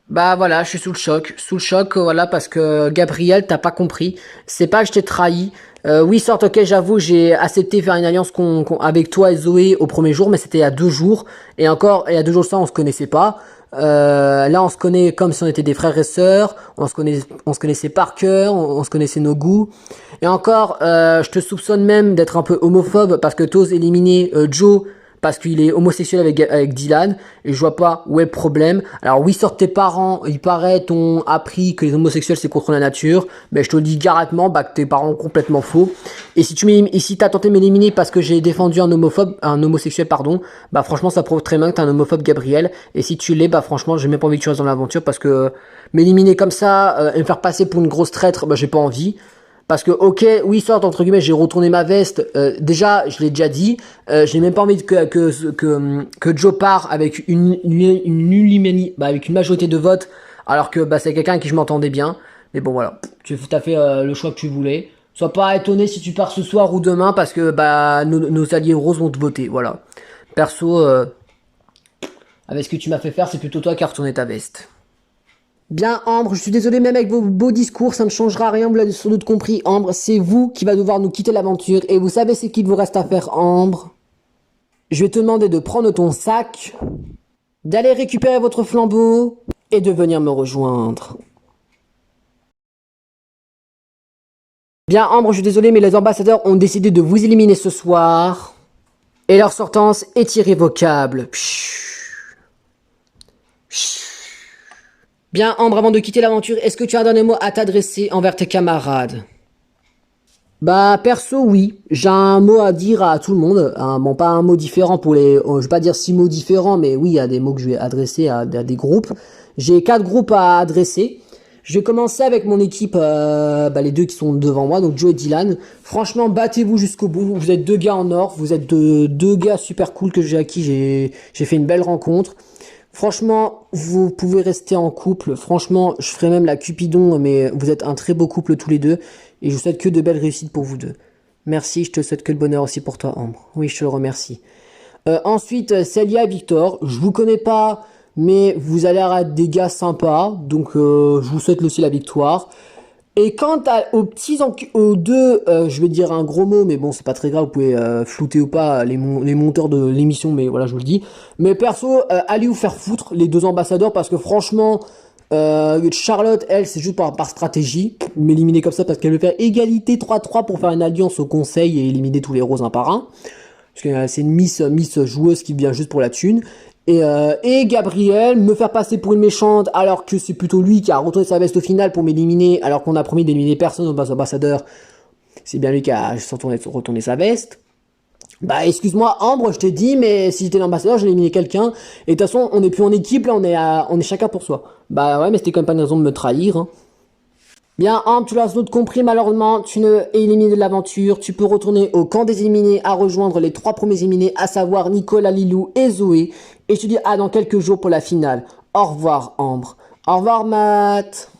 Bah voilà, je suis sous le choc, voilà, parce que Gabriel, t'as pas compris. C'est pas que je t'ai trahi. Oui, sorte, ok, j'avoue, j'ai accepté faire une alliance avec toi et Zoé au premier jour, mais c'était il y a 2 jours. Et encore, il y a 2 jours de ça, on se connaissait pas. Là, on se connaît comme si on était des frères et sœurs. On se connaissait par cœur, on se connaissait nos goûts. Et encore, je te soupçonne même d'être un peu homophobe parce que t'oses éliminer Joe parce qu'il est homosexuel avec Dylan, et je vois pas où est le problème. Alors oui, sortent tes parents, il paraît, t'ont appris que les homosexuels c'est contre la nature, mais je te le dis directement, bah que tes parents ont complètement faux. Et si t'as tenté de m'éliminer parce que j'ai défendu un homosexuel, pardon, bah franchement ça prouve très bien que t'es un homophobe Gabriel, et si tu l'es, bah franchement j'ai même pas envie que tu restes dans l'aventure parce que m'éliminer comme ça, et me faire passer pour une grosse traître, bah j'ai pas envie. Parce que, ok, oui, sorte, entre guillemets, j'ai retourné ma veste. Déjà, je l'ai déjà dit. J'ai même pas envie que Joe part avec avec une majorité de votes. Alors que bah, c'est quelqu'un avec qui je m'entendais bien. Mais bon, voilà. T'as fait le choix que tu voulais. Sois pas étonné si tu pars ce soir ou demain. Parce que bah, nos alliés roses vont te voter. Voilà. Perso, avec ce que tu m'as fait faire, c'est plutôt toi qui as retourné ta veste. Bien, Ambre, je suis désolé, même avec vos beaux discours, ça ne changera rien, vous l'avez sans doute compris, Ambre. C'est vous qui va devoir nous quitter l'aventure. Et vous savez ce qu'il vous reste à faire, Ambre? Je vais te demander de prendre ton sac, d'aller récupérer votre flambeau et de venir me rejoindre. Bien, Ambre, je suis désolé, mais les ambassadeurs ont décidé de vous éliminer ce soir. Et leur sortance est irrévocable. Bien, Ambre, avant de quitter l'aventure, est-ce que tu as un dernier mot à t'adresser envers tes camarades? Bah, perso, oui. J'ai un mot à dire à tout le monde. Bon, pas un mot différent pour les... je vais pas dire 6 mots différents, mais oui, il y a des mots que je vais adresser à des groupes. J'ai 4 groupes à adresser. Je vais commencer avec mon équipe, les deux qui sont devant moi, donc Joe et Dylan. Franchement, battez-vous jusqu'au bout. Vous êtes deux gars en or. Vous êtes deux gars super cool à qui j'ai fait une belle rencontre. Franchement, vous pouvez rester en couple. Franchement, je ferai même la Cupidon, mais vous êtes un très beau couple tous les deux. Et je vous souhaite que de belles réussites pour vous deux. Merci, je te souhaite que le bonheur aussi pour toi, Ambre. Oui, je te le remercie. Ensuite, Celia et Victor. Je vous connais pas, mais vous allez être des gars sympas. Donc, je vous souhaite aussi la victoire. Et quant aux aux deux, je vais dire un gros mot, mais bon, c'est pas très grave, vous pouvez flouter ou pas les monteurs de l'émission, mais voilà, je vous le dis. Mais perso, allez vous faire foutre, les deux ambassadeurs, parce que franchement, Charlotte, elle, c'est juste par stratégie, m'éliminer comme ça, parce qu'elle veut faire égalité 3-3 pour faire une alliance au conseil et éliminer tous les roses un par un. Parce que c'est une miss joueuse qui vient juste pour la thune. Et Gabriel, me faire passer pour une méchante alors que c'est plutôt lui qui a retourné sa veste au final pour m'éliminer alors qu'on a promis d'éliminer personne aux ambassadeurs. C'est bien lui qui a retourné sa veste. Bah excuse-moi Ambre, je t'ai dit, mais si j'étais l'ambassadeur, j'ai éliminé quelqu'un. Et de toute façon, on n'est plus en équipe, là on est chacun pour soi. Bah ouais, mais c'était quand même pas une raison de me trahir. Hein. Bien, Ambre, tu l'as sans doute compris, malheureusement, tu ne es éliminé de l'aventure. Tu peux retourner au camp des éliminés à rejoindre les 3 premiers éliminés, à savoir Nicolas, Lilou et Zoé. Et je te dis à dans quelques jours pour la finale. Au revoir, Ambre. Au revoir, Matt.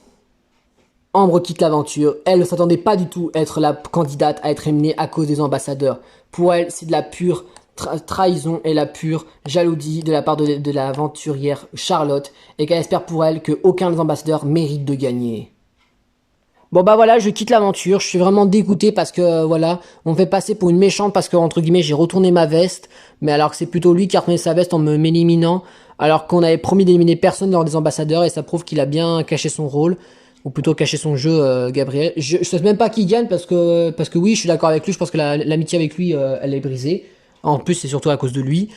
Ambre quitte l'aventure. Elle ne s'attendait pas du tout à être la candidate à être éliminée à cause des ambassadeurs. Pour elle, c'est de la pure trahison et la pure jalousie de la part de l'aventurière Charlotte. Et qu'elle espère pour elle qu'aucun des ambassadeurs mérite de gagner. Bon bah voilà, je quitte l'aventure, je suis vraiment dégoûté parce que voilà, on me fait passer pour une méchante parce que entre guillemets j'ai retourné ma veste, mais alors que c'est plutôt lui qui a retourné sa veste en m'éliminant, alors qu'on avait promis d'éliminer personne lors des ambassadeurs et ça prouve qu'il a bien caché son rôle, ou plutôt caché son jeu, Gabriel. Je sais même pas qui gagne parce que oui, je suis d'accord avec lui, je pense que l'amitié avec lui, elle est brisée. En plus, c'est surtout à cause de lui.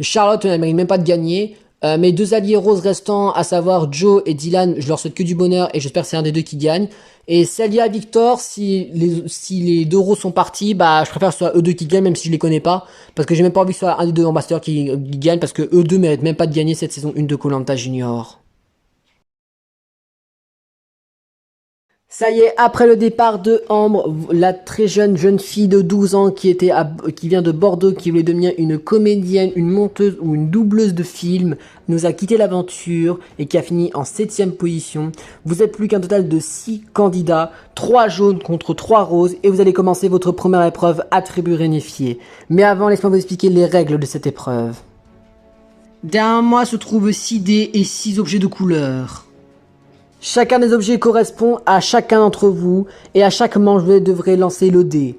Charlotte ne mérite même pas de gagner. Mes deux alliés roses restants, à savoir Joe et Dylan, je leur souhaite que du bonheur et j'espère que c'est un des deux qui gagne. Et Celia, Victor, si les deux roses sont partis, bah je préfère que ce soit eux deux qui gagnent même si je les connais pas. Parce que j'ai même pas envie que ce soit un des deux ambassadeurs qui gagne parce que eux deux méritent même pas de gagner cette saison 1 de koh Junior. Ça y est, après le départ de Ambre, la très jeune fille de 12 ans qui vient de Bordeaux, qui voulait devenir une comédienne, une monteuse ou une doubleuse de film, nous a quitté l'aventure et qui a fini en 7ème position. Vous êtes plus qu'un total de 6 candidats, 3 jaunes contre 3 roses et vous allez commencer votre première épreuve attribut réunifié. Mais avant, laissez-moi vous expliquer les règles de cette épreuve. Derrière moi se trouvent 6 dés et 6 objets de couleur. Chacun des objets correspond à chacun d'entre vous et à chaque manche vous devrez lancer le dé.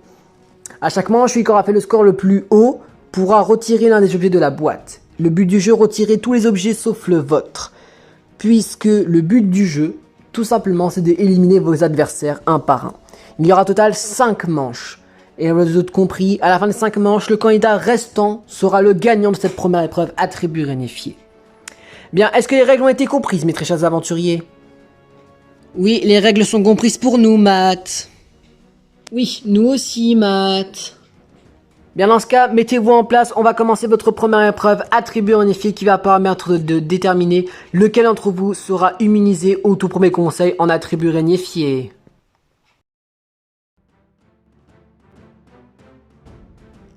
À chaque manche, celui qui aura fait le score le plus haut pourra retirer l'un des objets de la boîte. Le but du jeu, retirer tous les objets sauf le vôtre. Puisque le but du jeu, tout simplement, c'est d'éliminer vos adversaires un par un. Il y aura au total 5 manches. Et vous avez autres compris, à la fin des 5 manches, le candidat restant sera le gagnant de cette première épreuve attribut réunifié. Bien, est-ce que les règles ont été comprises, mes très chers aventuriers ? Oui, les règles sont comprises pour nous, Matt. Oui, nous aussi, Matt. Bien, dans ce cas, mettez-vous en place. On va commencer votre première épreuve attribut réunifié qui va permettre de déterminer lequel d'entre vous sera immunisé au tout premier conseil en attribut réunifié.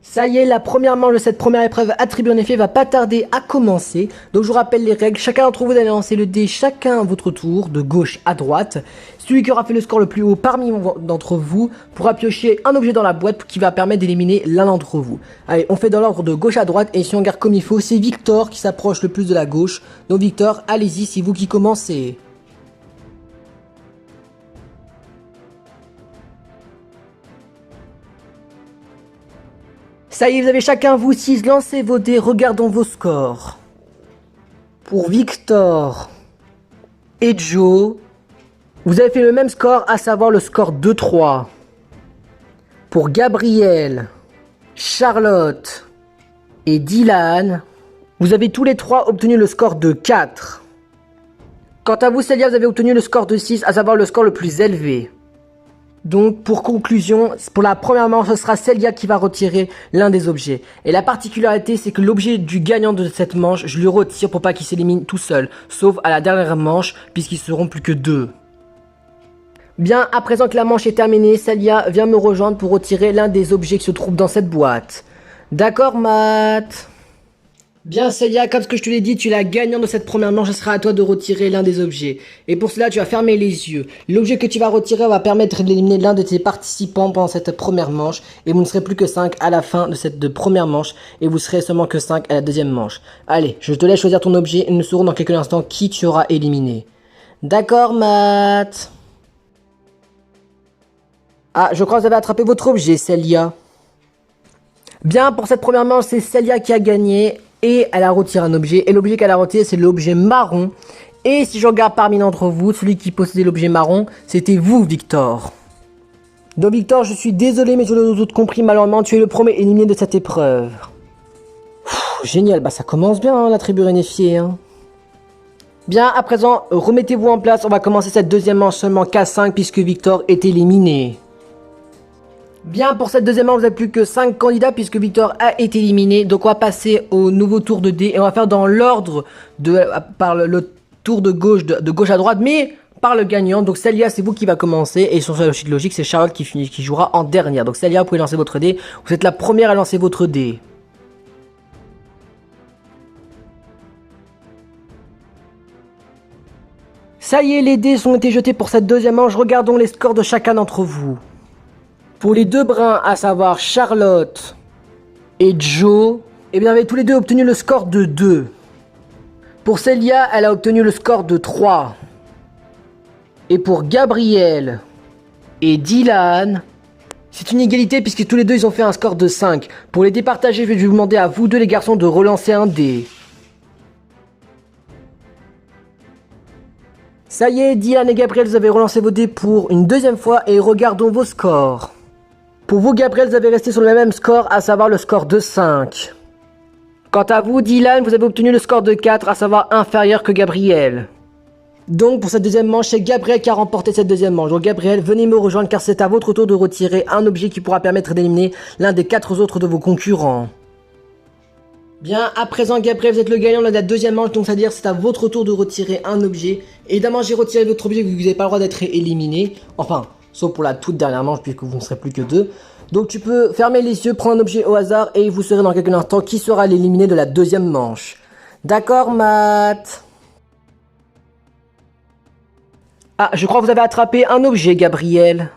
Ça y est, la première manche de cette première épreuve attribut en effet va pas tarder à commencer. Donc je vous rappelle les règles, chacun d'entre vous allez lancer le dé chacun à votre tour, de gauche à droite. Celui qui aura fait le score le plus haut parmi d'entre vous pourra piocher un objet dans la boîte qui va permettre d'éliminer l'un d'entre vous. Allez, on fait dans l'ordre de gauche à droite et si on regarde comme il faut, c'est Victor qui s'approche le plus de la gauche. Donc Victor, allez-y, c'est vous qui commencez. Ça y est, vous avez chacun vous 6, lancez vos dés, regardons vos scores. Pour Victor et Joe, vous avez fait le même score, à savoir le score 2-3. Pour Gabriel, Charlotte et Dylan, vous avez tous les 3 obtenu le score de 4. Quant à vous, Celia, vous avez obtenu le score de 6, à savoir le score le plus élevé. Donc, pour conclusion, pour la première manche, ce sera Celia qui va retirer l'un des objets. Et la particularité, c'est que l'objet du gagnant de cette manche, je le retire pour pas qu'il s'élimine tout seul. Sauf à la dernière manche, puisqu'ils seront plus que 2. Bien, à présent que la manche est terminée, Celia vient me rejoindre pour retirer l'un des objets qui se trouvent dans cette boîte. D'accord, Matt ? Bien, Celia, comme ce que je te l'ai dit, tu es la gagnante de cette première manche, ce sera à toi de retirer l'un des objets. Et pour cela, tu vas fermer les yeux. L'objet que tu vas retirer va permettre d'éliminer l'un de tes participants pendant cette première manche. Et vous ne serez plus que 5 à la fin de cette première manche. Et vous serez seulement que 5 à la deuxième manche. Allez, je te laisse choisir ton objet et nous saurons dans quelques instants qui tu auras éliminé. D'accord, Matt ? Ah, je crois que vous avez attrapé votre objet, Célia. Bien, pour cette première manche, c'est Célia qui a gagné et elle a retiré un objet. Et l'objet qu'elle a retiré, c'est l'objet marron. Et si je regarde parmi d'entre vous, celui qui possédait l'objet marron, c'était vous, Victor. Donc Victor, je suis désolé, mais je l'ai tout compris, malheureusement, tu es le premier éliminé de cette épreuve. Génial, bah ça commence bien, hein, la tribu réunifiée. Hein. Bien, à présent, remettez-vous en place, on va commencer cette deuxième manche seulement qu'à 5 puisque Victor est éliminé. Bien, pour cette deuxième manche, vous n'avez plus que 5 candidats puisque Victor a été éliminé. Donc on va passer au nouveau tour de dés et on va faire dans l'ordre par le tour de gauche à droite, mais par le gagnant. Donc Célia, c'est vous qui va commencer et sur la suite logique, c'est Charlotte qui jouera en dernière. Donc Célia, vous pouvez lancer votre dé. Vous êtes la première à lancer votre dé. Ça y est, les dés ont été jetés pour cette deuxième manche. Regardons les scores de chacun d'entre vous. Pour les deux bruns, à savoir Charlotte et Joe, eh bien, vous avez tous les deux obtenu le score de 2. Pour Célia, elle a obtenu le score de 3. Et pour Gabriel et Dylan, c'est une égalité puisque tous les deux ils ont fait un score de 5. Pour les départager, je vais vous demander à vous deux les garçons de relancer un dé. Ça y est, Dylan et Gabriel, vous avez relancé vos dés pour une deuxième fois et regardons vos scores. Pour vous, Gabriel, vous avez resté sur le même score, à savoir le score de 5. Quant à vous, Dylan, vous avez obtenu le score de 4, à savoir inférieur que Gabriel. Donc, pour cette deuxième manche, c'est Gabriel qui a remporté cette deuxième manche. Donc, Gabriel, venez me rejoindre car c'est à votre tour de retirer un objet qui pourra permettre d'éliminer l'un des 4 autres de vos concurrents. Bien, à présent, Gabriel, vous êtes le gagnant de la deuxième manche, donc c'est-à-dire c'est à votre tour de retirer un objet. Évidemment, j'ai retiré votre objet vu que vous n'avez pas le droit d'être éliminé. Enfin, sauf pour la toute dernière manche puisque vous ne serez plus que 2. Donc tu peux fermer les yeux, prendre un objet au hasard et vous saurez dans quelques instants qui sera l'éliminé de la deuxième manche. D'accord, Matt? Ah, je crois que vous avez attrapé un objet, Gabriel.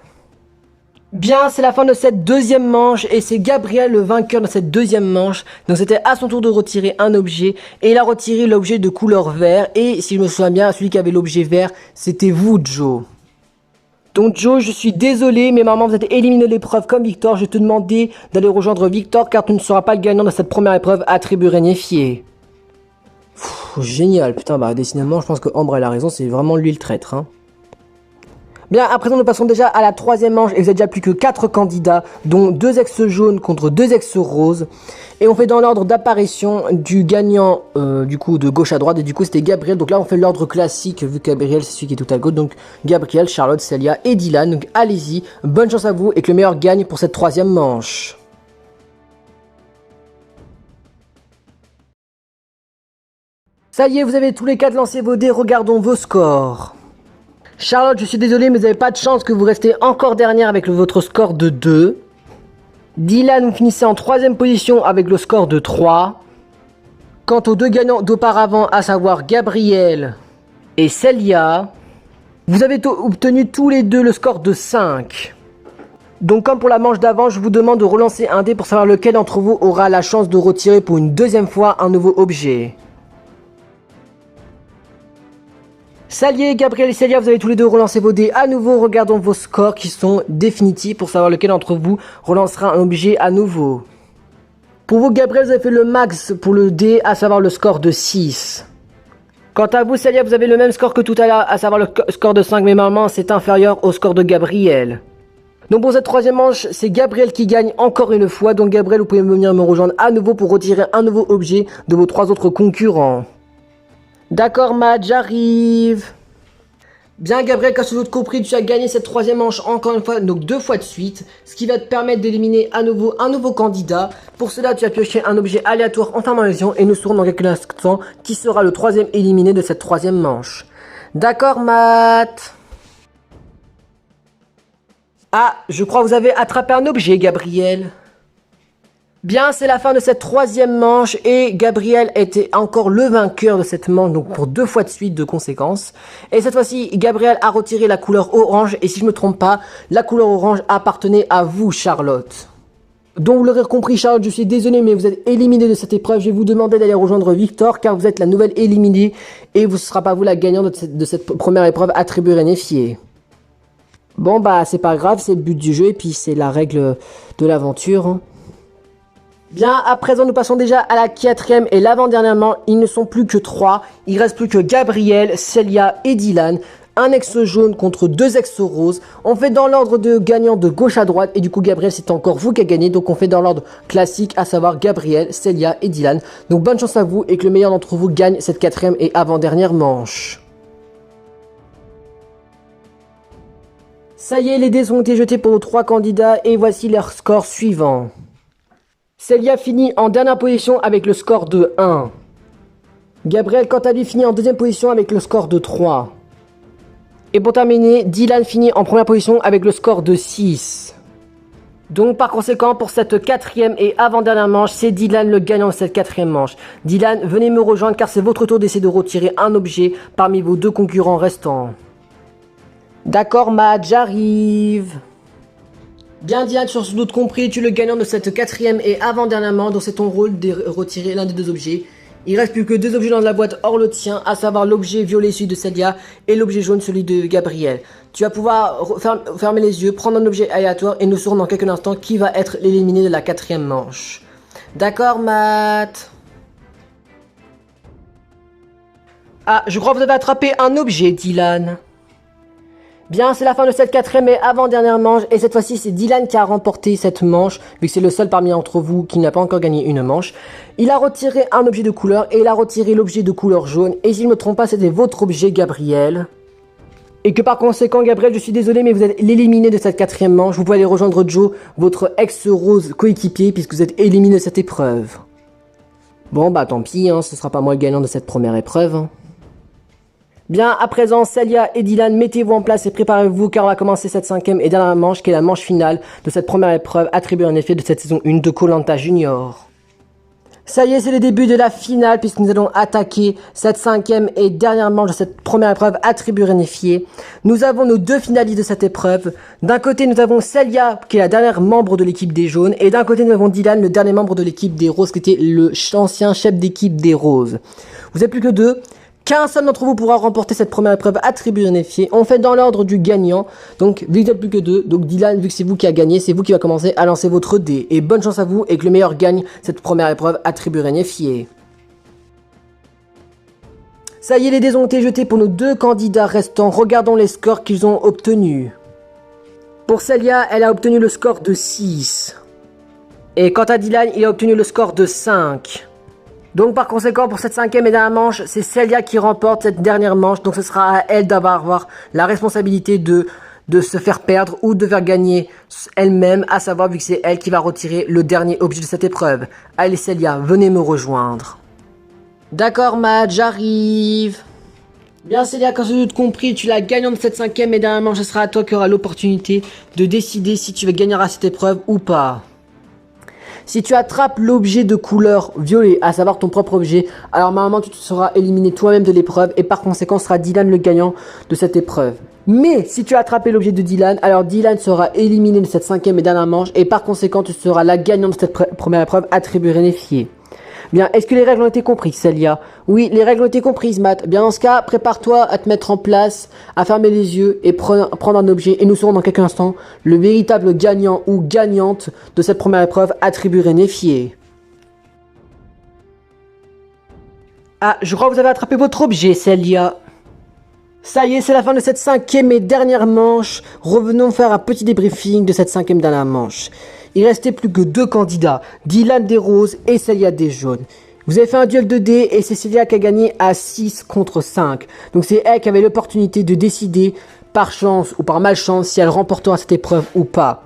Bien, c'est la fin de cette deuxième manche et c'est Gabriel le vainqueur de cette deuxième manche. Donc c'était à son tour de retirer un objet et il a retiré l'objet de couleur vert. Et si je me souviens bien, celui qui avait l'objet vert, c'était vous, Joe. Donc Joe, je suis désolé, mais maman, vous êtes éliminé de l'épreuve comme Victor. Je vais te demander d'aller rejoindre Victor car tu ne seras pas le gagnant de cette première épreuve à tribu réunifiée. Génial, putain, bah décidément, je pense que Ambre elle a raison, c'est vraiment lui le traître, hein. Bien, à présent, nous passons déjà à la troisième manche et vous êtes déjà plus que 4 candidats, dont 2 ex jaunes contre 2 ex roses. Et on fait dans l'ordre d'apparition du gagnant, du coup, de gauche à droite. Et du coup, c'était Gabriel. Donc là, on fait l'ordre classique, vu que Gabriel, c'est celui qui est tout à gauche. Donc, Gabriel, Charlotte, Célia et Dylan. Donc, allez-y. Bonne chance à vous et que le meilleur gagne pour cette troisième manche. Ça y est, vous avez tous les 4 lancé vos dés. Regardons vos scores. Charlotte, je suis désolé, mais vous n'avez pas de chance que vous restez encore dernière avec votre score de 2. Dylan, vous finissez en 3ème position avec le score de 3. Quant aux deux gagnants d'auparavant, à savoir Gabriel et Célia, vous avez obtenu tous les deux le score de 5. Donc comme pour la manche d'avant, je vous demande de relancer un dé pour savoir lequel d'entre vous aura la chance de retirer pour une deuxième fois un nouveau objet. Salut Gabriel et Célia, vous avez tous les deux relancé vos dés à nouveau. Regardons vos scores qui sont définitifs pour savoir lequel d'entre vous relancera un objet à nouveau. Pour vous, Gabriel, vous avez fait le max pour le dé, à savoir le score de 6. Quant à vous, Célia, vous avez le même score que tout à l'heure, à savoir le score de 5, mais normalement c'est inférieur au score de Gabriel. Donc pour cette troisième manche, c'est Gabriel qui gagne encore une fois. Donc Gabriel, vous pouvez venir me rejoindre à nouveau pour retirer un nouveau objet de vos 3 autres concurrents. D'accord, Matt, j'arrive. Bien, Gabriel, comme vous compris, tu as gagné cette troisième manche encore une fois, donc 2 fois de suite, ce qui va te permettre d'éliminer à nouveau un nouveau candidat. Pour cela, tu as pioché un objet aléatoire en fermant les yeux et nous saurons dans quelques instants qui sera le 3e éliminé de cette troisième manche. D'accord, Matt? Ah, je crois que vous avez attrapé un objet, Gabriel. Bien, c'est la fin de cette troisième manche et Gabriel était encore le vainqueur de cette manche, donc pour 2 fois de suite de conséquence. Et cette fois-ci, Gabriel a retiré la couleur orange et si je me trompe pas, la couleur orange appartenait à vous, Charlotte. Donc vous l'aurez compris, Charlotte, je suis désolé, mais vous êtes éliminé de cette épreuve. Je vais vous demander d'aller rejoindre Victor car vous êtes la nouvelle éliminée et ce ne sera pas vous la gagnante de cette première épreuve à tribu réunifiée. Bon bah c'est pas grave, c'est le but du jeu et puis c'est la règle de l'aventure, hein. Bien, à présent nous passons déjà à la quatrième et l'avant-dernièrement, ils ne sont plus que 3. Il reste plus que Gabriel, Célia et Dylan. Un ex jaune contre 2 ex roses. On fait dans l'ordre de gagnant de gauche à droite. Et du coup Gabriel c'est encore vous qui a gagné. Donc on fait dans l'ordre classique, à savoir Gabriel, Célia et Dylan. Donc bonne chance à vous et que le meilleur d'entre vous gagne cette quatrième et avant-dernière manche. Ça y est, les dés ont été jetés pour nos 3 candidats et voici leurs scores suivants. Célia finit en dernière position avec le score de 1. Gabriel, quant à lui, finit en deuxième position avec le score de 3. Et pour terminer, Dylan finit en première position avec le score de 6. Donc par conséquent, pour cette quatrième et avant-dernière manche, c'est Dylan le gagnant de cette quatrième manche. Dylan, venez me rejoindre car c'est votre tour d'essayer de retirer un objet parmi vos 2 concurrents restants. D'accord Matt, j'arrive. Bien Dylan, sur ce doute compris, tu es le gagnant de cette quatrième et avant-dernière manche, donc c'est ton rôle de retirer l'un des 2 objets. Il reste plus que 2 objets dans la boîte hors le tien, à savoir l'objet violet celui de Célia et l'objet jaune celui de Gabriel. Tu vas pouvoir fermer les yeux, prendre un objet aléatoire et nous saurons dans quelques instants qui va être l'éliminé de la quatrième manche. D'accord Matt? Ah, je crois que vous avez attrapé un objet Dylan. Bien, c'est la fin de cette quatrième et avant-dernière manche, et cette fois-ci c'est Dylan qui a remporté cette manche, vu que c'est le seul parmi entre vous qui n'a pas encore gagné une manche. Il a retiré un objet de couleur, et il a retiré l'objet de couleur jaune, et si je ne me trompe pas, c'était votre objet, Gabriel. Et que par conséquent, Gabriel, je suis désolé, mais vous êtes l'éliminé de cette quatrième manche. Vous pouvez aller rejoindre Joe, votre ex-rose coéquipier, puisque vous êtes éliminé de cette épreuve. Bon, bah tant pis, hein, ce sera pas moi le gagnant de cette première épreuve, hein. Bien, à présent, Célia et Dylan, mettez-vous en place et préparez-vous car on va commencer cette cinquième et dernière manche qui est la manche finale de cette première épreuve attribuée en effet de cette saison 1 de Koh-Lanta Junior. Ça y est, c'est le début de la finale puisque nous allons attaquer cette cinquième et dernière manche de cette première épreuve attribuée réunifiée. Nous avons nos 2 finalistes de cette épreuve. D'un côté, nous avons Célia qui est la dernière membre de l'équipe des jaunes et d'un côté, nous avons Dylan, le dernier membre de l'équipe des roses qui était l'ancien chef d'équipe des roses. Vous êtes plus que 2. Qu'un seul d'entre vous pourra remporter cette première épreuve attribuée réunifiée. On fait dans l'ordre du gagnant. Donc, vu que vous n'êtes plus que 2, donc Dylan, vu que c'est vous qui a gagné, c'est vous qui va commencer à lancer votre dé. Et bonne chance à vous et que le meilleur gagne cette première épreuve attribuée réunifiée. Ça y est, les dés ont été jetés pour nos 2 candidats restants. Regardons les scores qu'ils ont obtenus. Pour Célia, elle a obtenu le score de 6. Et quant à Dylan, il a obtenu le score de 5. Donc par conséquent pour cette cinquième et dernière manche, c'est Célia qui remporte cette dernière manche. Donc ce sera à elle d'avoir la responsabilité de se faire perdre ou de faire gagner elle-même, à savoir vu que c'est elle qui va retirer le dernier objet de cette épreuve. Allez Célia, venez me rejoindre. D'accord Matt, j'arrive. Bien Célia, quand j'ai tout compris, tu es la gagnante de cette cinquième et dernière manche, ce sera à toi qui aura l'opportunité de décider si tu veux gagner à cette épreuve ou pas. Si tu attrapes l'objet de couleur violet, à savoir ton propre objet, alors normalement tu te seras éliminé toi-même de l'épreuve et par conséquent sera Dylan le gagnant de cette épreuve. Mais si tu as attrapé l'objet de Dylan, alors Dylan sera éliminé de cette cinquième et dernière manche et par conséquent tu seras la gagnante de cette première épreuve attribuée réunifiée. Bien, est-ce que les règles ont été comprises, Célia? Oui, les règles ont été comprises, Matt. Bien, dans ce cas, prépare-toi à te mettre en place, à fermer les yeux et prendre un objet. Et nous serons dans quelques instants le véritable gagnant ou gagnante de cette première épreuve attribuée réunifiée. Ah, je crois que vous avez attrapé votre objet, Célia. Ça y est, c'est la fin de cette cinquième et dernière manche. Revenons faire un petit débriefing de cette cinquième dernière manche. Il restait plus que 2 candidats, Dylan des roses et Célia des jaunes. Vous avez fait un duel de dés et c'est Célia qui a gagné à 6 contre 5. Donc c'est elle qui avait l'opportunité de décider par chance ou par malchance si elle remportera cette épreuve ou pas.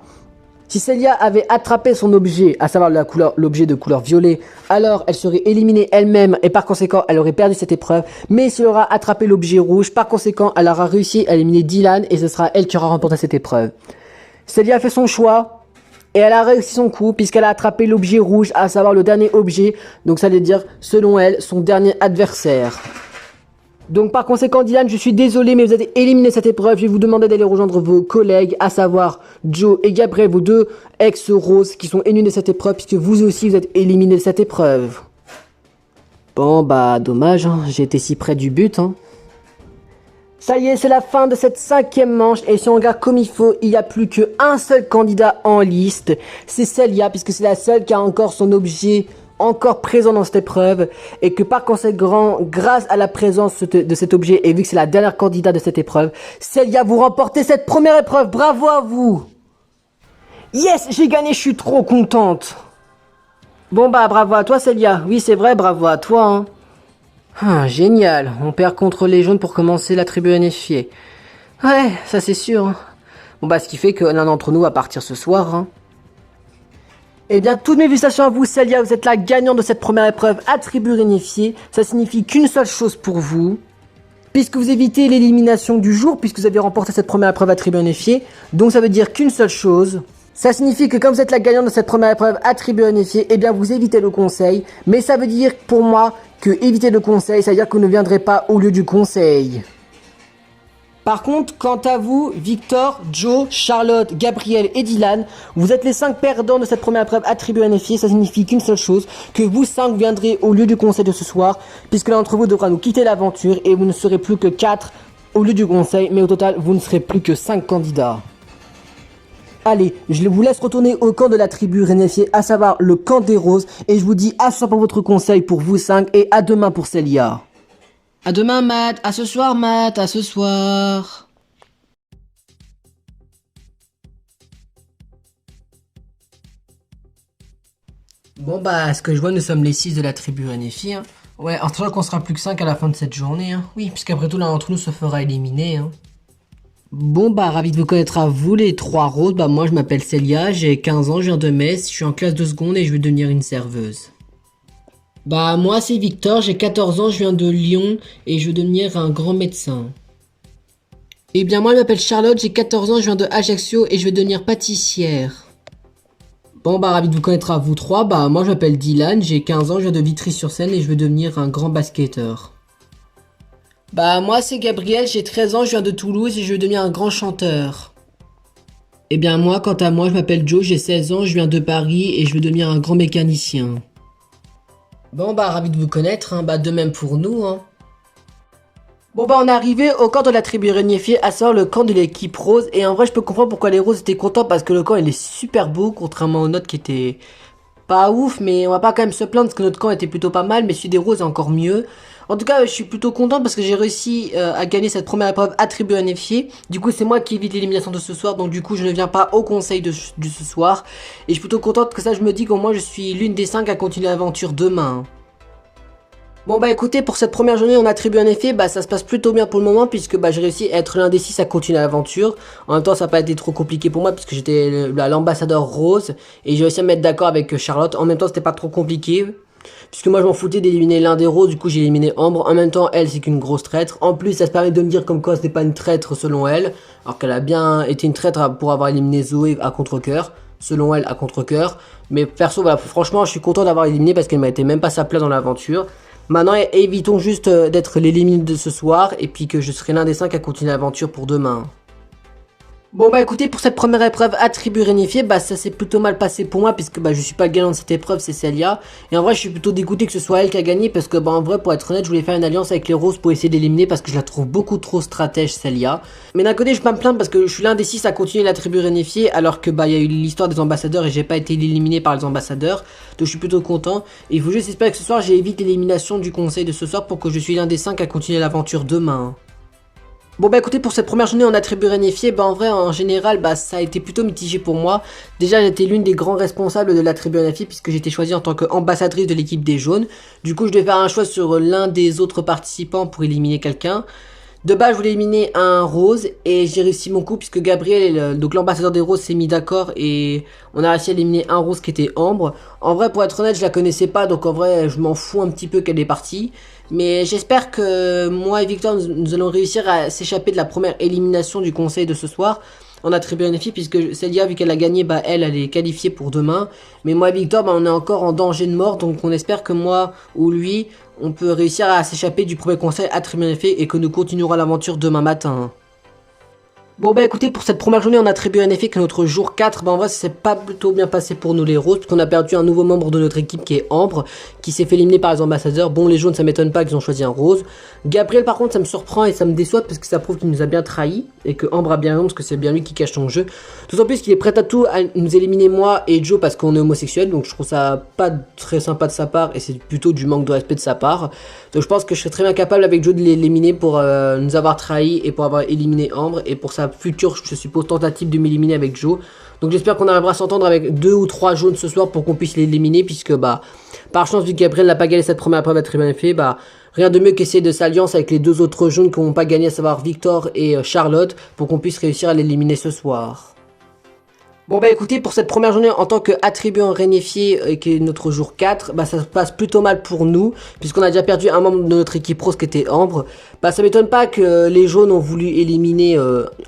Si Célia avait attrapé son objet, à savoir l'objet de couleur violet, alors elle serait éliminée elle-même et par conséquent elle aurait perdu cette épreuve. Mais si elle aura attrapé l'objet rouge, par conséquent elle aura réussi à éliminer Dylan et ce sera elle qui aura remporté cette épreuve. Célia a fait son choix. Et elle a réussi son coup puisqu'elle a attrapé l'objet rouge, à savoir le dernier objet. Donc ça veut dire, selon elle, son dernier adversaire. Donc par conséquent, Dylan, je suis désolé, mais vous êtes éliminé de cette épreuve. Je vais vous demander d'aller rejoindre vos collègues, à savoir Joe et Gabriel, vos 2 ex-roses qui sont éliminés de cette épreuve puisque vous aussi, vous êtes éliminés de cette épreuve. Bon, bah dommage, hein. J'ai été si près du but, hein. Ça y est, c'est la fin de cette 5e manche et si on regarde comme il faut, il n'y a plus qu'un seul candidat en liste. C'est Célia puisque c'est la seule qui a encore son objet encore présent dans cette épreuve et que par conséquent, grâce à la présence de cet objet et vu que c'est la dernière candidate de cette épreuve, Célia, vous remportez cette première épreuve. Bravo à vous! Yes, j'ai gagné, je suis trop contente. Bon bah bravo à toi Célia. Oui c'est vrai, bravo à toi hein. Ah, génial, on perd contre les jaunes pour commencer la tribu unifiée. Ouais, ça c'est sûr. Hein. Bon bah ce qui fait que l'un d'entre nous va partir ce soir. Hein. Eh bien, toutes mes félicitations à vous, Célia, vous êtes la gagnante de cette première épreuve à tribu réunifiée. Ça signifie qu'une seule chose pour vous. Puisque vous évitez l'élimination du jour, puisque vous avez remporté cette première épreuve à tribu unifiée. Donc ça veut dire qu'une seule chose. Ça signifie que comme vous êtes la gagnante de cette première épreuve à tribu unifiée, eh bien vous évitez le conseil. Mais ça veut dire pour moi que éviter le conseil, ça veut dire que vous ne viendrez pas au lieu du conseil. Par contre, quant à vous, Victor, Joe, Charlotte, Gabriel et Dylan, vous êtes les 5 perdants de cette première épreuve à tribu unifiée. Ça signifie qu'une seule chose, que vous 5 viendrez au lieu du conseil de ce soir, puisque l'un d'entre vous devra nous quitter l'aventure et vous ne serez plus que 4 au lieu du conseil, mais au total, vous ne serez plus que 5 candidats. Allez, je vous laisse retourner au camp de la tribu réunifiée, à savoir le camp des roses, et je vous dis à ce soir pour votre conseil pour vous 5 et à demain pour Célia. À demain, Matt. À ce soir, Matt. À ce soir. Bon bah, à ce que je vois, nous sommes les 6 de la tribu réunifiée. Hein. Ouais, en sachant qu'on sera plus que 5 à la fin de cette journée. Hein. Oui, puisqu'après tout, l'un d'entre nous se fera éliminer. Hein. Bon bah, ravi de vous connaître à vous les 3 roses. Bah moi je m'appelle Célia, j'ai 15 ans, je viens de Metz, je suis en classe de seconde et je veux devenir une serveuse. Bah moi c'est Victor, j'ai 14 ans, je viens de Lyon et je veux devenir un grand médecin. Eh bien moi je m'appelle Charlotte, j'ai 14 ans, je viens de Ajaccio et je veux devenir pâtissière. Bon bah ravi de vous connaître à vous 3, bah moi je m'appelle Dylan, j'ai 15 ans, je viens de Vitry-sur-Seine et je veux devenir un grand basketteur. Bah moi c'est Gabriel, j'ai 13 ans, je viens de Toulouse et je veux devenir un grand chanteur. Eh bien moi, quant à moi, je m'appelle Joe, j'ai 16 ans, je viens de Paris et je veux devenir un grand mécanicien. Bon bah ravi de vous connaître, hein. Bah de même pour nous. Hein. Bon bah on est arrivé au camp de la tribu réunifiée, à savoir le camp de l'équipe rose. Et en vrai je peux comprendre pourquoi les roses étaient contents parce que le camp il est super beau, contrairement aux nôtres qui étaient pas ouf. Mais on va pas quand même se plaindre parce que notre camp était plutôt pas mal, mais celui des roses est encore mieux. En tout cas, je suis plutôt content parce que j'ai réussi à gagner cette première épreuve attribuée à unifié. Du coup, c'est moi qui évite l'élimination de ce soir. Donc du coup, je ne viens pas au conseil de ce soir. Et je suis plutôt contente que ça, je me dis qu'au moins, je suis l'une des 5 à continuer l'aventure demain. Bon bah écoutez, pour cette première journée, on attribue un effet, bah ça se passe plutôt bien pour le moment puisque bah j'ai réussi à être l'un des 6 à continuer l'aventure. En même temps, ça n'a pas été trop compliqué pour moi puisque j'étais l'ambassadeur rose et j'ai réussi à me mettre d'accord avec Charlotte. En même temps, c'était pas trop compliqué puisque moi je m'en foutais d'éliminer l'un des roses, du coup j'ai éliminé Ambre. En même temps, elle c'est qu'une grosse traître. En plus, ça se permet de me dire comme quoi c'était pas une traître selon elle, alors qu'elle a bien été une traître pour avoir éliminé Zoé à contre-cœur. Selon elle, à contre-cœur. Mais perso, voilà, franchement, je suis content d'avoir éliminé parce qu'elle m'a été même pas sa place dans l'aventure. Maintenant, évitons juste d'être l'éliminé de ce soir et puis que je serai l'un des 5 à continuer l'aventure pour demain. Bon bah écoutez, pour cette première épreuve attribut réunifié, bah ça s'est plutôt mal passé pour moi puisque bah je suis pas le gagnant de cette épreuve, c'est Célia. Et en vrai je suis plutôt dégoûté que ce soit elle qui a gagné parce que bah en vrai pour être honnête je voulais faire une alliance avec les roses pour essayer d'éliminer parce que je la trouve beaucoup trop stratège Célia. Mais d'un côté je peux pas me plaindre parce que je suis l'un des 6 à continuer l'attribut réunifié alors que bah il y a eu l'histoire des ambassadeurs et j'ai pas été éliminé par les ambassadeurs. Donc je suis plutôt content. Et il faut juste espérer que ce soir j'évite l'élimination du conseil de ce soir pour que je suis l'un des 5 à continuer l'aventure demain. Bon bah écoutez, pour cette première journée en attribut réunifié, bah en vrai en général bah ça a été plutôt mitigé pour moi. Déjà j'étais l'une des grands responsables de l'attribut réunifié puisque j'étais choisie en tant qu'ambassadrice de l'équipe des jaunes. Du coup je devais faire un choix sur l'un des autres participants pour éliminer quelqu'un. De base je voulais éliminer un rose et j'ai réussi mon coup puisque Gabriel, donc l'ambassadeur des roses s'est mis d'accord et on a réussi à éliminer un rose qui était Ambre. En vrai pour être honnête je la connaissais pas donc en vrai je m'en fous un petit peu qu'elle est partie. Mais j'espère que moi et Victor nous allons réussir à s'échapper de la première élimination du conseil de ce soir. On a très bien une fille puisque Célia vu qu'elle a gagné bah elle est qualifiée pour demain. Mais moi et Victor bah on est encore en danger de mort donc on espère que moi ou lui on peut réussir à s'échapper du premier conseil à très bien fait et que nous continuerons l'aventure demain matin. Bon bah écoutez, pour cette première journée, on attribue un effet que notre jour 4, bah en vrai, c'est pas plutôt bien passé pour nous les roses, parce qu'on a perdu un nouveau membre de notre équipe qui est Ambre, qui s'est fait éliminer par les ambassadeurs. Bon, les jaunes, ça m'étonne pas qu'ils ont choisi un rose. Gabriel, par contre, ça me surprend et ça me déçoit, parce que ça prouve qu'il nous a bien trahis, et que Ambre a bien raison, parce que c'est bien lui qui cache son jeu. Tout en plus qu'il est prêt à tout à nous éliminer moi et Joe, parce qu'on est homosexuel, donc je trouve ça pas très sympa de sa part, et c'est plutôt du manque de respect de sa part. Donc je pense que je serais très bien capable avec Joe de l'éliminer pour nous avoir trahis, et pour avoir éliminé Ambre, et pour sa future, je suppose, tentative de m'éliminer avec Joe. Donc j'espère qu'on arrivera à s'entendre avec 2 ou 3 jaunes ce soir pour qu'on puisse l'éliminer, puisque bah par chance, vu que Gabriel n'a pas gagné cette première épreuve, a très bien fait, bah rien de mieux qu'essayer de s'alliance avec les 2 autres jaunes qui n'ont pas gagné, à savoir Victor et Charlotte, pour qu'on puisse réussir à l'éliminer ce soir. Bon bah écoutez, pour cette première journée en tant qu'attribuant réunifié, qui est notre jour 4, bah ça se passe plutôt mal pour nous, puisqu'on a déjà perdu un membre de notre équipe rose qui était Ambre. Bah ça m'étonne pas que les jaunes ont voulu éliminer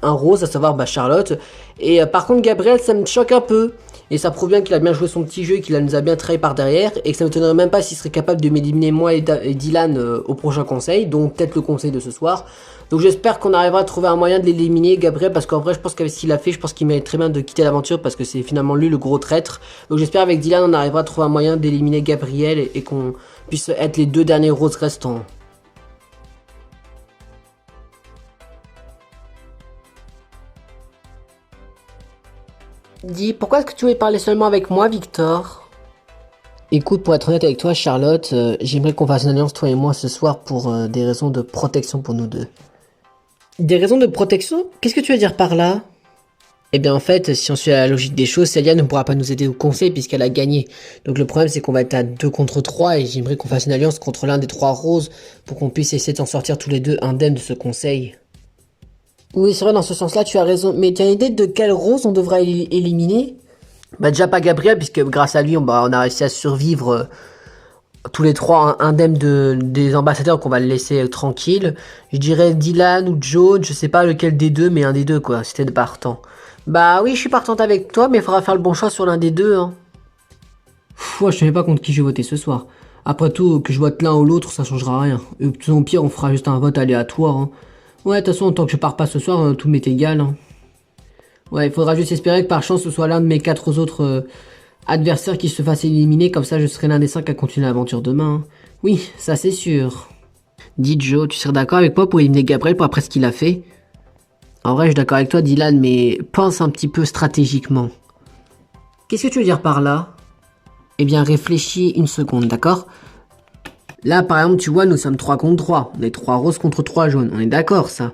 un rose, à savoir bah Charlotte. Et par contre Gabriel, ça me choque un peu. Et ça prouve bien qu'il a bien joué son petit jeu et qu'il nous a bien trahi par derrière. Et que ça ne m'étonnerait même pas s'il serait capable de m'éliminer moi et Dylan au prochain conseil. Donc peut-être le conseil de ce soir. Donc j'espère qu'on arrivera à trouver un moyen de l'éliminer, Gabriel. Parce qu'en vrai, je pense qu'avec ce qu'il a fait, je pense qu'il mérite très bien de quitter l'aventure. Parce que c'est finalement lui le gros traître. Donc j'espère avec Dylan, on arrivera à trouver un moyen d'éliminer Gabriel. Et qu'on puisse être les 2 derniers roses restants. Dis, pourquoi est-ce que tu voulais parler seulement avec moi, Victor? Écoute, pour être honnête avec toi, Charlotte, j'aimerais qu'on fasse une alliance, toi et moi, ce soir, pour des raisons de protection pour nous deux. Des raisons de protection? Qu'est-ce que tu veux dire par là? Eh bien, en fait, si on suit la logique des choses, Celia ne pourra pas nous aider au conseil puisqu'elle a gagné. Donc le problème, c'est qu'on va être à 2 contre 3 et j'aimerais qu'on fasse une alliance contre l'un des 3 roses pour qu'on puisse essayer de s'en sortir tous les deux indemnes de ce conseil. Oui, c'est vrai, dans ce sens-là, tu as raison. Mais tu as une idée de quelle rose on devra éliminer? Bah déjà pas Gabriel, puisque grâce à lui, on a réussi à survivre tous les 3 indemnes des ambassadeurs, qu'on va le laisser tranquille. Je dirais Dylan ou Joe, je sais pas lequel des deux, mais un des deux quoi, c'était partant. Bah oui, je suis partante avec toi, mais il faudra faire le bon choix sur l'un des deux. Hein. Pff, je sais pas contre qui je vais voter ce soir. Après tout, que je vote l'un ou l'autre, ça changera rien. Au pire, on fera juste un vote aléatoire. Hein. Ouais, de toute façon, tant que je pars pas ce soir, tout m'est égal. Hein. Ouais, il faudra juste espérer que par chance, ce soit l'un de mes 4 autres adversaires qui se fasse éliminer. Comme ça, je serai l'un des 5 à continuer l'aventure demain. Hein. Oui, ça c'est sûr. Dis Joe, tu serais d'accord avec moi pour éliminer Gabriel pour après ce qu'il a fait? En vrai, je suis d'accord avec toi, Dylan, mais pense un petit peu stratégiquement. Qu'est-ce que tu veux dire par là? Eh bien, réfléchis une seconde, d'accord? Là, par exemple, tu vois, nous sommes 3 contre 3. On est 3 roses contre 3 jaunes. On est d'accord, ça?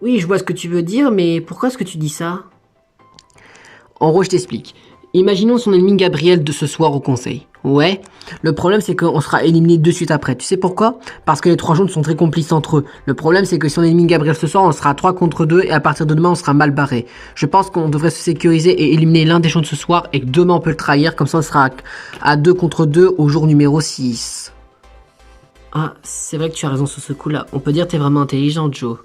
Oui, je vois ce que tu veux dire, mais pourquoi est-ce que tu dis ça? En gros, je t'explique. Imaginons si on élimine Gabriel de ce soir au conseil. Ouais. Le problème, c'est qu'on sera éliminé de suite après. Tu sais pourquoi? Parce que les 3 jaunes sont très complices entre eux. Le problème, c'est que si on élimine Gabriel ce soir, on sera 3 contre 2 et à partir de demain, on sera mal barré. Je pense qu'on devrait se sécuriser et éliminer l'un des jaunes ce soir et que demain, on peut le trahir. Comme ça, on sera à 2 contre 2 au jour numéro 6. Ah, c'est vrai que tu as raison sur ce coup-là. On peut dire que t'es vraiment intelligent, Joe.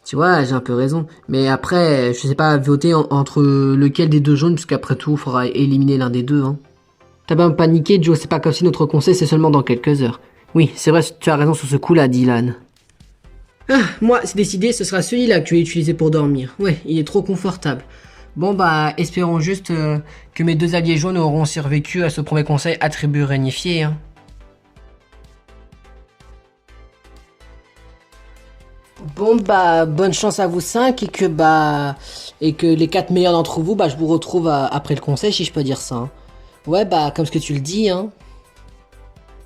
Tu vois, j'ai un peu raison. Mais après, je sais pas voter entre lequel des 2 jaunes, puisqu'après tout, il faudra éliminer l'un des 2. Hein. T'as pas paniqué, Joe, c'est pas comme si notre conseil c'est seulement dans quelques heures. Oui, c'est vrai, tu as raison sur ce coup-là, Dylan. Ah, moi, c'est décidé, ce sera celui-là que tu vas utiliser pour dormir. Ouais, il est trop confortable. Bon bah, espérons juste que mes 2 alliés jaunes auront survécu à ce premier conseil attribut réunifié. Hein. Bon bah bonne chance à vous 5 et que les 4 meilleurs d'entre vous bah je vous retrouve après le conseil si je peux dire ça. Hein. Ouais bah comme ce que tu le dis hein.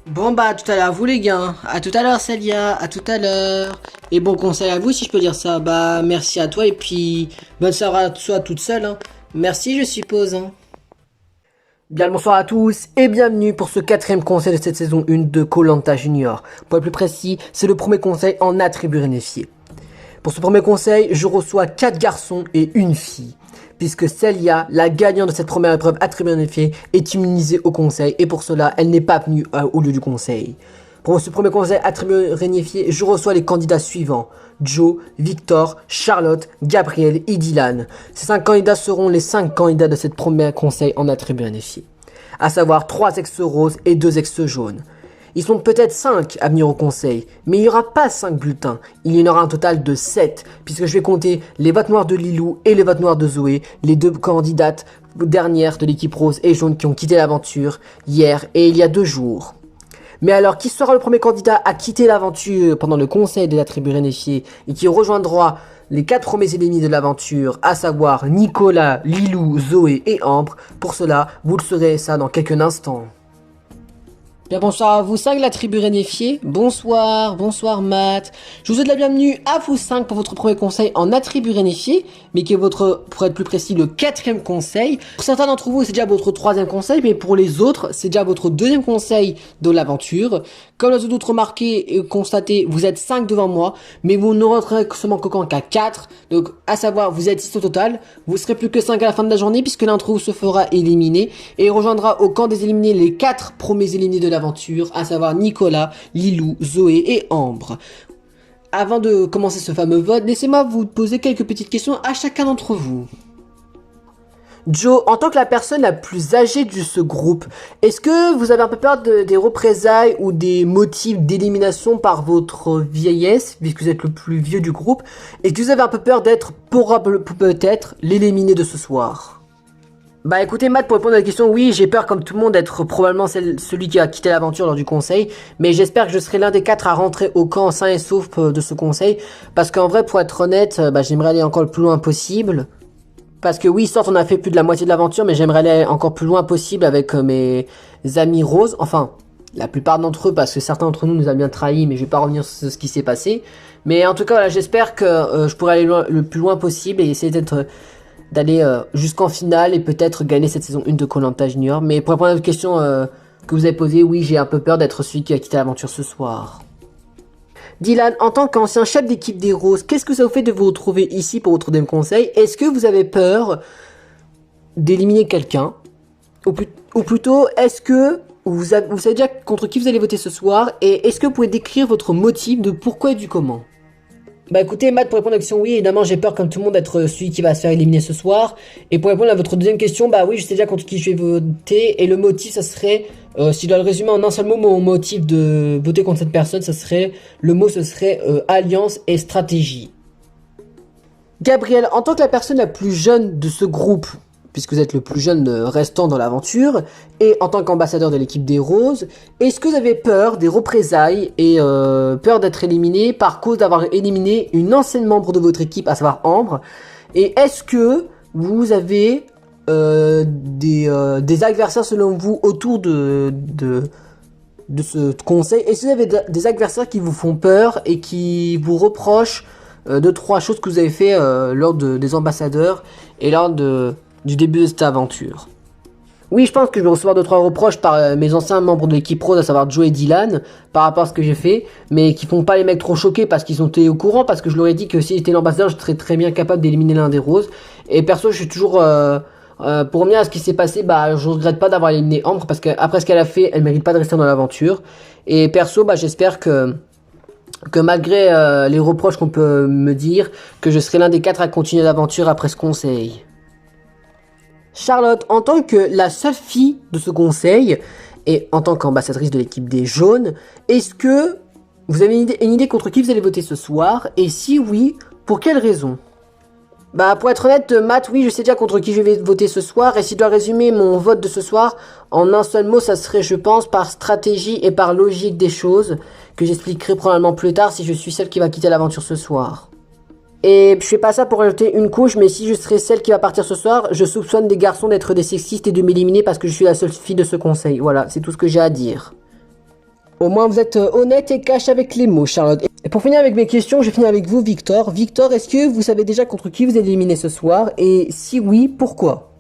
Bon bah à tout à l'heure vous les gars. À tout à l'heure Celia, à tout à l'heure. Et bon conseil à vous si je peux dire ça. Bah merci à toi et puis bonne soirée à toi toute seule. Hein. Merci je suppose. Hein. Bien le bonsoir à tous et bienvenue pour ce 4e conseil de cette saison 1 de Koh-Lanta Junior. Pour être plus précis, c'est le premier conseil en attribut réunifié. Pour ce premier conseil, je reçois 4 garçons et 1 fille. Puisque Celia, la gagnante de cette première épreuve attribut réunifié, est immunisée au conseil et pour cela, elle n'est pas venue au lieu du conseil. Pour ce premier conseil attribut réunifié, je reçois les candidats suivants. Joe, Victor, Charlotte, Gabriel et Dylan. Ces 5 candidats seront les 5 candidats de cette première conseil en attribut réunifié. À savoir 3 ex-roses et 2 ex-jaunes. Ils sont peut-être 5 à venir au conseil, mais il n'y aura pas 5 bulletins. Il y en aura un total de 7, puisque je vais compter les votes noirs de Lilou et les votes noirs de Zoé, les 2 candidates dernières de l'équipe rose et jaune qui ont quitté l'aventure hier et il y a 2 jours. Mais alors, qui sera le premier candidat à quitter l'aventure pendant le conseil de la tribu réunifiée et qui rejoindra les 4 premiers éliminés de l'aventure, à savoir Nicolas, Lilou, Zoé et Ambre? Pour cela, vous le saurez ça dans quelques instants. Bien bonsoir à vous 5 de la tribu réunifiée, bonsoir Matt. Je vous souhaite la bienvenue à vous 5 pour votre premier conseil en attribut réunifié, mais qui est votre, pour être plus précis, le 4e conseil. Pour certains d'entre vous, c'est déjà votre 3e conseil, mais pour les autres, c'est déjà votre 2e conseil de l'aventure. Comme vous avez remarqué et constaté, vous êtes 5 devant moi, mais vous ne rentrerez seulement qu'à 4, donc à savoir, vous êtes 6 au total. Vous serez plus que 5 à la fin de la journée, puisque l'un d'entre vous se fera éliminer, et rejoindra au camp des éliminés les 4 premiers éliminés de l'aventure, à savoir Nicolas, Lilou, Zoé et Ambre. Avant de commencer ce fameux vote, laissez-moi vous poser quelques petites questions à chacun d'entre vous. Joe, en tant que la personne la plus âgée de ce groupe, est-ce que vous avez un peu peur des représailles ou des motifs d'élimination par votre vieillesse, puisque vous êtes le plus vieux du groupe? Est-ce que vous avez un peu peur d'être peut-être l'éliminé de ce soir? Bah écoutez Matt, pour répondre à la question, oui, j'ai peur comme tout le monde d'être probablement celui qui a quitté l'aventure lors du conseil, mais j'espère que je serai l'un des 4 à rentrer au camp sain et sauf de ce conseil, parce qu'en vrai, pour être honnête, j'aimerais aller encore le plus loin possible. Parce que oui, certes, on a fait plus de la moitié de l'aventure, mais j'aimerais aller encore plus loin possible avec mes amis roses, enfin, la plupart d'entre eux, parce que certains d'entre nous ont bien trahis, mais je vais pas revenir sur ce qui s'est passé. Mais en tout cas, voilà, j'espère que je pourrai aller le plus loin possible et essayer d'aller jusqu'en finale et peut-être gagner cette saison 1 de Koh-Lanta Junior. Mais pour répondre à votre question que vous avez posée, oui, j'ai un peu peur d'être celui qui a quitté l'aventure ce soir. Dylan, en tant qu'ancien chef d'équipe des Roses, qu'est-ce que ça vous fait de vous retrouver ici pour votre deuxième conseil? Est-ce que vous avez peur d'éliminer quelqu'un? Ou plutôt, est-ce que vous savez déjà contre qui vous allez voter ce soir? Et est-ce que vous pouvez décrire votre motif de pourquoi et du comment? Bah écoutez Matt, pour répondre à la question, oui, évidemment j'ai peur comme tout le monde d'être celui qui va se faire éliminer ce soir. Et pour répondre à votre deuxième question, bah oui, je sais déjà contre qui je vais voter. Et le motif, ça serait, si je dois le résumer en un seul mot, mon motif de voter contre cette personne, ça serait, le mot ce serait alliance et stratégie. Gabriel, en tant que la personne la plus jeune de ce groupe, puisque vous êtes le plus jeune restant dans l'aventure, et en tant qu'ambassadeur de l'équipe des Roses, est-ce que vous avez peur des représailles et peur d'être éliminé par cause d'avoir éliminé une ancienne membre de votre équipe, à savoir Ambre? Et est-ce que vous avez des adversaires selon vous autour de ce conseil? Est-ce que vous avez des adversaires qui vous font peur et qui vous reprochent 2-3 choses que vous avez fait lors des ambassadeurs et lors du début de cette aventure? Oui, je pense que je vais recevoir 2-3 reproches par mes anciens membres de l'équipe rose, à savoir Joe et Dylan, par rapport à ce que j'ai fait, mais qui font pas les mecs trop choqués parce qu'ils ont été au courant, parce que je leur ai dit que si j'étais l'ambassadeur, je serais très bien capable d'éliminer l'un des roses. Et perso, je suis toujours... pour revenir à ce qui s'est passé, bah je regrette pas d'avoir éliminé Ambre, parce qu'après ce qu'elle a fait, elle mérite pas de rester dans l'aventure. Et perso, bah j'espère que malgré les reproches qu'on peut me dire, que je serai l'un des 4 à continuer l'aventure après ce conseil. Charlotte, en tant que la seule fille de ce conseil, et en tant qu'ambassadrice de l'équipe des jaunes, est-ce que vous avez une idée contre qui vous allez voter ce soir? Et si oui, pour quelle raison? Bah pour être honnête, Matt, oui, je sais déjà contre qui je vais voter ce soir, et si je dois résumer mon vote de ce soir en un seul mot, ça serait, je pense, par stratégie et par logique des choses, que j'expliquerai probablement plus tard si je suis celle qui va quitter l'aventure ce soir. Et je fais pas ça pour rajouter une couche, mais si je serais celle qui va partir ce soir, je soupçonne des garçons d'être des sexistes et de m'éliminer parce que je suis la seule fille de ce conseil. Voilà, c'est tout ce que j'ai à dire. Au moins vous êtes honnête et cash avec les mots, Charlotte. Et pour finir avec mes questions, je finis avec vous, Victor. Victor, est-ce que vous savez déjà contre qui vous allez éliminer ce soir? Et si oui, pourquoi?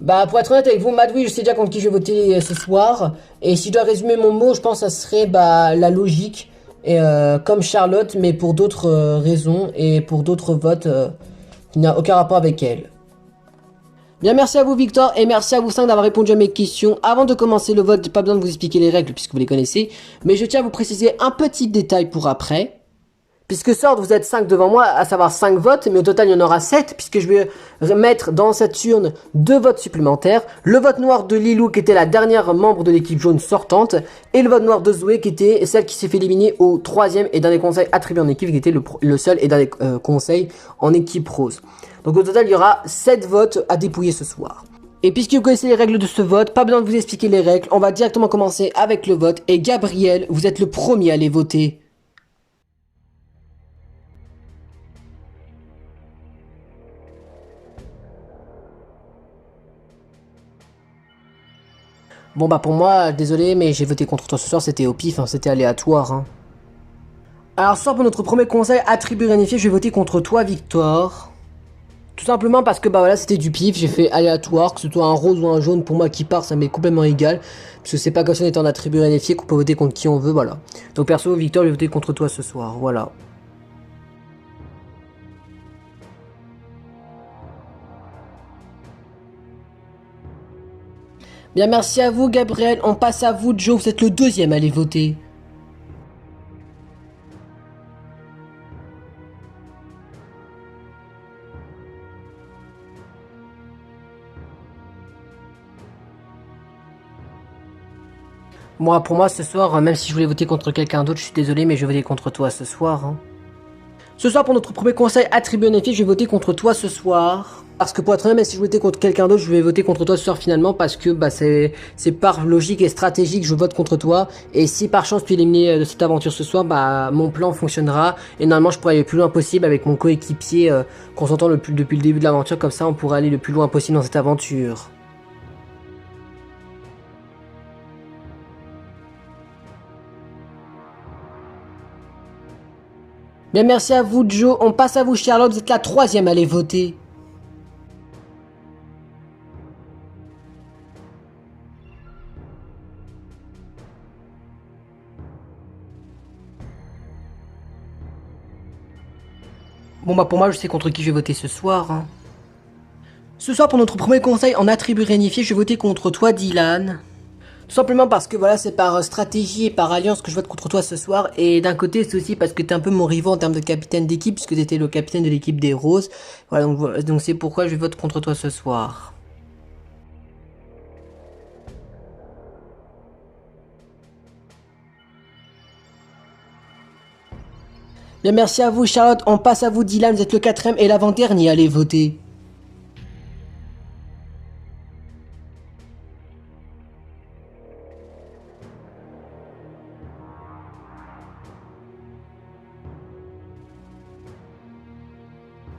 Bah pour être honnête avec vous, Matt, oui, je sais déjà contre qui je vais voter ce soir. Et si je dois résumer mon mot, je pense que ça serait la logique. Et comme Charlotte, mais pour d'autres raisons et pour d'autres votes qui n'ont aucun rapport avec elle. Bien, merci à vous Victor et merci à vous 5 d'avoir répondu à mes questions. Avant de commencer le vote, pas besoin de vous expliquer les règles puisque vous les connaissez, mais je tiens à vous préciser un petit détail pour après. Puisque Sword, vous êtes 5 devant moi, à savoir 5 votes, mais au total il y en aura 7, puisque je vais mettre dans cette urne 2 votes supplémentaires. Le vote noir de Lilou, qui était la dernière membre de l'équipe jaune sortante, et le vote noir de Zoé, qui était celle qui s'est fait éliminer au 3e et dernier conseil attribué en équipe, qui était le seul et dernier conseil en équipe rose. Donc au total il y aura 7 votes à dépouiller ce soir. Et puisque vous connaissez les règles de ce vote, pas besoin de vous expliquer les règles, on va directement commencer avec le vote. Et Gabriel, vous êtes le premier à aller voter. Bon bah pour moi, désolé, mais j'ai voté contre toi ce soir, c'était au pif, hein, c'était aléatoire. Hein. Alors ce soir pour notre premier conseil, attribut réunifié, je vais voter contre toi Victor. Tout simplement parce que bah voilà, c'était du pif, j'ai fait aléatoire, que ce soit un rose ou un jaune, pour moi qui part ça m'est complètement égal. Parce que c'est pas comme si on était en attribut réunifié qu'on peut voter contre qui on veut, voilà. Donc perso Victor, je vais voter contre toi ce soir, voilà. Bien, merci à vous, Gabriel. On passe à vous, Joe. Vous êtes le deuxième à aller voter. Moi, pour moi, ce soir, même si je voulais voter contre quelqu'un d'autre, je suis désolé, mais je vais voter contre toi ce soir. Hein. Ce soir, pour notre premier conseil attribué en effet, je vais voter contre toi ce soir. Parce que pour être honnête, même si je votais contre quelqu'un d'autre, je vais voter contre toi ce soir finalement parce que bah c'est par logique et stratégique que je vote contre toi. Et si par chance tu es éliminé de cette aventure ce soir, bah mon plan fonctionnera et normalement je pourrai aller le plus loin possible avec mon coéquipier qu'on s'entend depuis le début de l'aventure. Comme ça, on pourra aller le plus loin possible dans cette aventure. Bien, merci à vous Joe. On passe à vous Charlotte. Vous êtes la troisième à aller voter. Bon bah pour moi je sais contre qui je vais voter ce soir. Hein. Ce soir pour notre premier conseil en attribut réunifié, je vais voter contre toi Dylan. Tout simplement parce que voilà c'est par stratégie et par alliance que je vote contre toi ce soir. Et d'un côté c'est aussi parce que t'es un peu mon rival en termes de capitaine d'équipe puisque t'étais le capitaine de l'équipe des roses. Voilà donc c'est pourquoi je vote contre toi ce soir. Bien merci à vous Charlotte, on passe à vous Dylan, vous êtes le quatrième et l'avant-dernier à aller voter.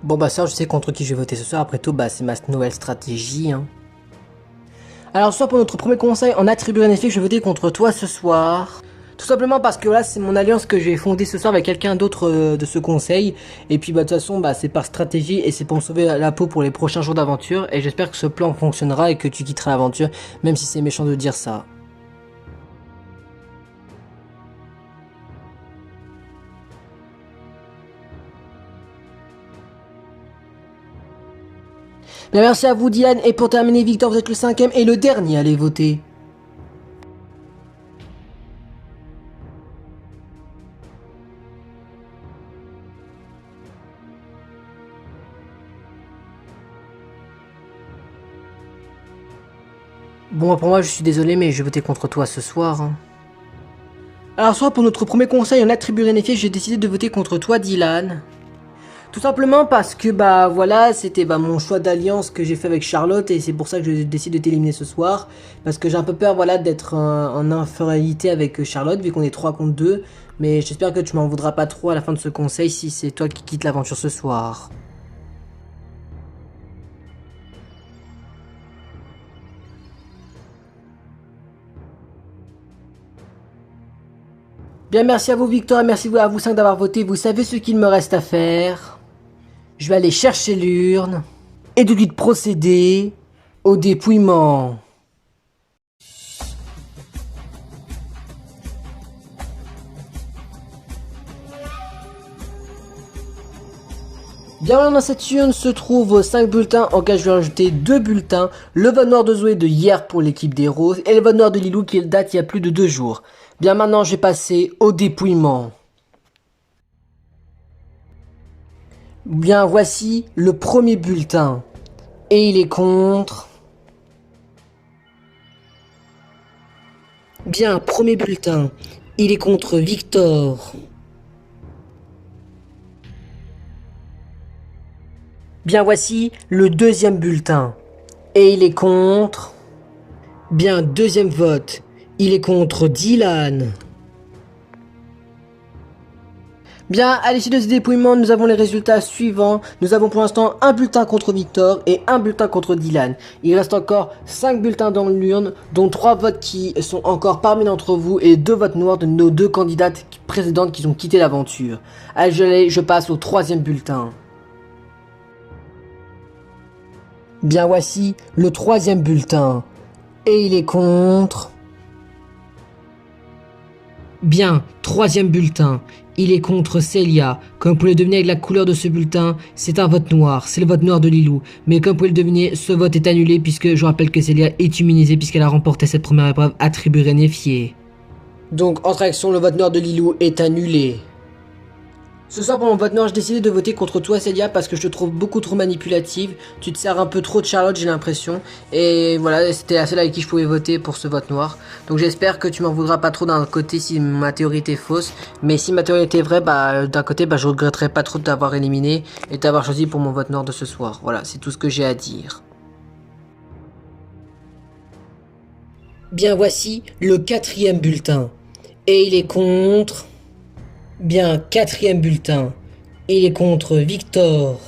Bon bah ça je sais contre qui je vais voter ce soir, après tout bah c'est ma nouvelle stratégie hein. Alors ce soir pour notre premier conseil en attribut en effet je vais voter contre toi ce soir. Tout simplement parce que là c'est mon alliance que j'ai fondée ce soir avec quelqu'un d'autre de ce conseil. Et puis bah de toute façon bah c'est par stratégie et c'est pour me sauver la peau pour les prochains jours d'aventure. Et j'espère que ce plan fonctionnera et que tu quitteras l'aventure, même si c'est méchant de dire ça. Bien merci à vous Diane et pour terminer Victor vous êtes le cinquième et le dernier à aller voter. Bon pour moi je suis désolé mais je vais voter contre toi ce soir. Hein. Alors soit pour notre premier conseil en attribut réunifié j'ai décidé de voter contre toi Dylan. Tout simplement parce que bah voilà c'était bah mon choix d'alliance que j'ai fait avec Charlotte et c'est pour ça que je décide de t'éliminer ce soir parce que j'ai un peu peur voilà d'être en infériorité avec Charlotte vu qu'on est 3 contre 2 mais j'espère que tu m'en voudras pas trop à la fin de ce conseil si c'est toi qui quittes l'aventure ce soir. Bien merci à vous Victor et merci à vous 5 d'avoir voté, vous savez ce qu'il me reste à faire. Je vais aller chercher l'urne et de suite procéder au dépouillement. Bien dans cette urne se trouvent 5 bulletins, en cas je vais rajouter 2 bulletins, le vote noir de Zoé de hier pour l'équipe des roses et le vote noir de Lilou qui date il y a plus de 2 jours. Bien maintenant j'ai passé au dépouillement. Bien, voici le premier bulletin. Et il est contre... Bien, premier bulletin. Il est contre Victor. Bien, voici le deuxième bulletin. Et il est contre... Bien, deuxième vote. Il est contre Dylan. Bien, à l'issue de ce dépouillement, nous avons les résultats suivants. Nous avons pour l'instant un bulletin contre Victor et un bulletin contre Dylan. Il reste encore 5 bulletins dans l'urne, dont 3 votes qui sont encore parmi d'entre vous et 2 votes noirs de nos 2 candidates précédentes qui ont quitté l'aventure. Allez, je passe au troisième bulletin. Bien, voici le troisième bulletin. Et il est contre... Bien, troisième bulletin. Il est contre Célia. Comme vous pouvez le deviner avec la couleur de ce bulletin, c'est un vote noir. C'est le vote noir de Lilou. Mais comme vous pouvez le deviner, ce vote est annulé puisque je rappelle que Célia est immunisée puisqu'elle a remporté cette première épreuve à tribu réunifiée. Donc, entre actions, le vote noir de Lilou est annulé. Ce soir, pour mon vote noir, j'ai décidé de voter contre toi, Célia, parce que je te trouve beaucoup trop manipulative. Tu te sers un peu trop de Charlotte, j'ai l'impression. Et voilà, c'était la seule avec qui je pouvais voter pour ce vote noir. Donc j'espère que tu m'en voudras pas trop d'un côté si ma théorie était fausse. Mais si ma théorie était vraie, d'un côté, je regretterais pas trop de t'avoir éliminé et de t'avoir choisi pour mon vote noir de ce soir. Voilà, c'est tout ce que j'ai à dire. Bien, voici le quatrième bulletin. Et il est contre... Bien, quatrième bulletin. Il est contre Victor.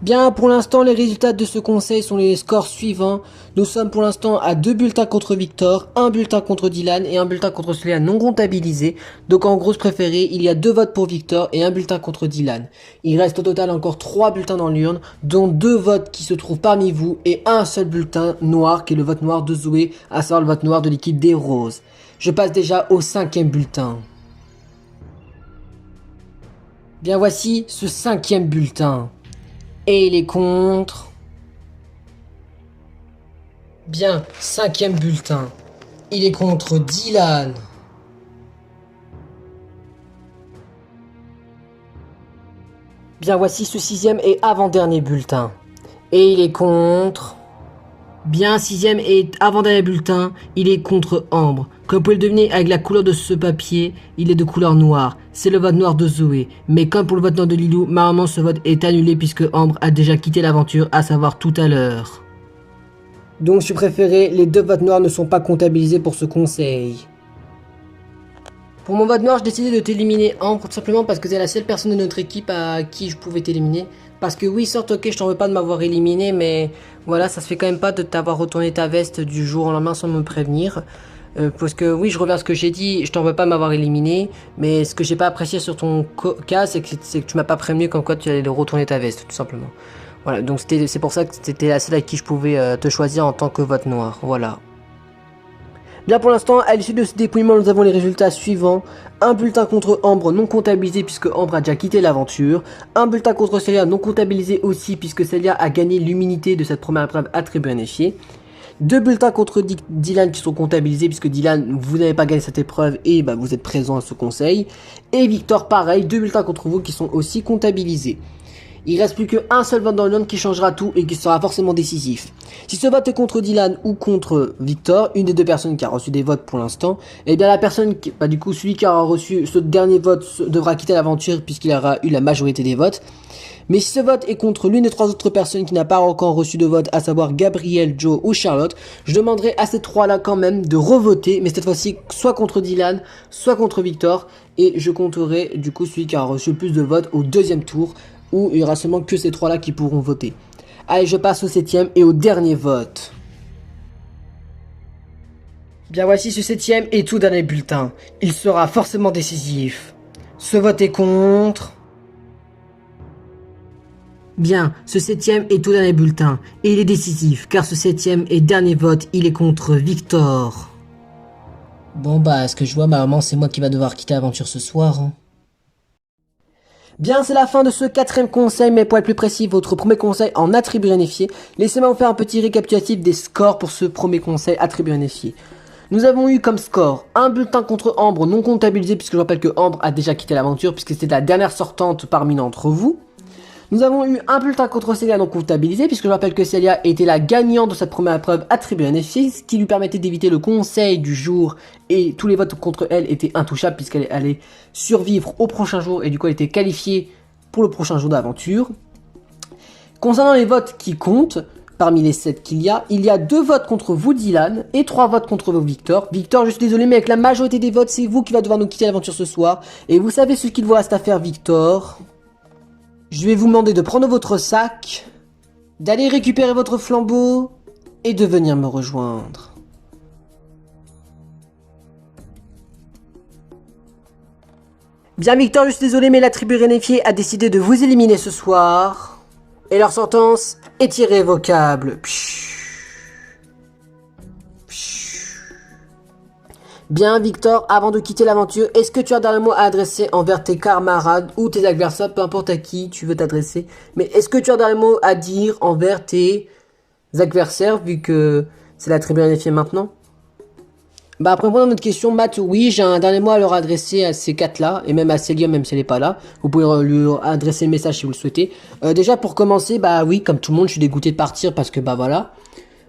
Bien, pour l'instant, les résultats de ce conseil sont les scores suivants. Nous sommes pour l'instant à 2 bulletins contre Victor, 1 bulletin contre Dylan et 1 bulletin contre celui-là non comptabilisé. Donc en grosse préférée, il y a 2 votes pour Victor et 1 bulletin contre Dylan. Il reste au total encore 3 bulletins dans l'urne, dont 2 votes qui se trouvent parmi vous et un seul bulletin noir qui est le vote noir de Zoé, à savoir le vote noir de l'équipe des Roses. Je passe déjà au 5e bulletin. Bien, voici ce 5e bulletin. Et il est contre... Bien, 5e bulletin. Il est contre Dylan. Bien, voici ce 6e et avant-dernier bulletin. Et il est contre... Bien, 6e et avant-dernier bulletin, il est contre Ambre. Comme vous pouvez le deviner avec la couleur de ce papier, il est de couleur noire. C'est le vote noir de Zoé. Mais comme pour le vote noir de Lilou, malheureusement ce vote est annulé puisque Ambre a déjà quitté l'aventure, à savoir tout à l'heure. Donc je préférais, les 2 votes noirs ne sont pas comptabilisés pour ce conseil. Pour mon vote noir, j'ai décidé de t'éliminer Ambre, tout simplement parce que c'est la seule personne de notre équipe à qui je pouvais t'éliminer. Parce que oui, certes, ok, je t'en veux pas de m'avoir éliminé, mais voilà, ça se fait quand même pas de t'avoir retourné ta veste du jour au lendemain sans me prévenir. Parce que oui, je reviens à ce que j'ai dit, je t'en veux pas de m'avoir éliminé, mais ce que j'ai pas apprécié sur ton cas, c'est que tu m'as pas prévenu comme quoi tu allais retourner ta veste, tout simplement. Voilà, donc c'est pour ça que c'était la seule à qui je pouvais te choisir en tant que vote noir, voilà. Bien, pour l'instant, à l'issue de ce dépouillement, nous avons les résultats suivants. Un bulletin contre Ambre non comptabilisé puisque Ambre a déjà quitté l'aventure. Un bulletin contre Célia non comptabilisé aussi puisque Célia a gagné l'immunité de cette première épreuve à tribu unifié. 2 bulletins contre Dylan qui sont comptabilisés puisque Dylan, vous n'avez pas gagné cette épreuve et vous êtes présent à ce conseil. Et Victor, pareil, 2 bulletins contre vous qui sont aussi comptabilisés. Il reste plus qu'un seul vote dans l'urne qui changera tout et qui sera forcément décisif. Si ce vote est contre Dylan ou contre Victor, une des 2 personnes qui a reçu des votes pour l'instant, eh bien la personne qui, du coup celui qui aura reçu ce dernier vote devra quitter l'aventure puisqu'il aura eu la majorité des votes. Mais si ce vote est contre l'une des 3 autres personnes qui n'a pas encore reçu de vote, à savoir Gabriel, Joe ou Charlotte, je demanderai à ces 3-là quand même de revoter, mais cette fois-ci soit contre Dylan, soit contre Victor, et je compterai du coup celui qui aura reçu le plus de votes au 2e tour, où il y aura seulement que ces 3-là qui pourront voter. Allez, je passe au 7e et au dernier vote. Bien, voici ce 7e et tout dernier bulletin. Il sera forcément décisif. Ce vote est contre... Bien, ce 7e et tout dernier bulletin. Et il est décisif, car ce 7e et dernier vote, il est contre Victor. Bon ce que je vois, maman, c'est moi qui va devoir quitter l'aventure ce soir, hein. Bien, c'est la fin de ce 4e conseil, mais pour être plus précis, votre premier conseil en attribut unifié. Laissez-moi vous faire un petit récapitulatif des scores pour ce premier conseil attribut unifié. Nous avons eu comme score un bulletin contre Ambre non comptabilisé, puisque je rappelle que Ambre a déjà quitté l'aventure, puisque c'était la dernière sortante parmi d'entre vous. Nous avons eu un bulletin contre Célia non comptabilisé, puisque je rappelle que Célia était la gagnante de cette première épreuve attribuée à NFC, ce qui lui permettait d'éviter le conseil du jour, et tous les votes contre elle étaient intouchables, puisqu'elle allait survivre au prochain jour, et du coup elle était qualifiée pour le prochain jour d'aventure. Concernant les votes qui comptent, parmi les 7 qu'il y a 2 votes contre vous Dylan, et 3 votes contre vous Victor. Victor, je suis désolé, mais avec la majorité des votes, c'est vous qui va devoir nous quitter l'aventure ce soir, et vous savez ce qu'il vous reste à faire Victor. Je vais vous demander de prendre votre sac, d'aller récupérer votre flambeau et de venir me rejoindre. Bien Victor, je suis désolé mais la tribu Rénéfiée a décidé de vous éliminer ce soir. Et leur sentence est irrévocable. Bien Victor, avant de quitter l'aventure, est-ce que tu as un mot à adresser envers tes camarades ou tes adversaires, peu importe à qui tu veux t'adresser, mais est-ce que tu as un mot à dire envers tes adversaires, vu que c'est la tribu Rénéfiée maintenant? Bah après répondre à notre question, Matt, oui, j'ai un dernier mot à leur adresser à ces 4-là, et même à Célia, même si elle n'est pas là. Vous pouvez lui adresser le message si vous le souhaitez. Déjà pour commencer, bah oui, comme tout le monde, je suis dégoûté de partir parce que bah voilà.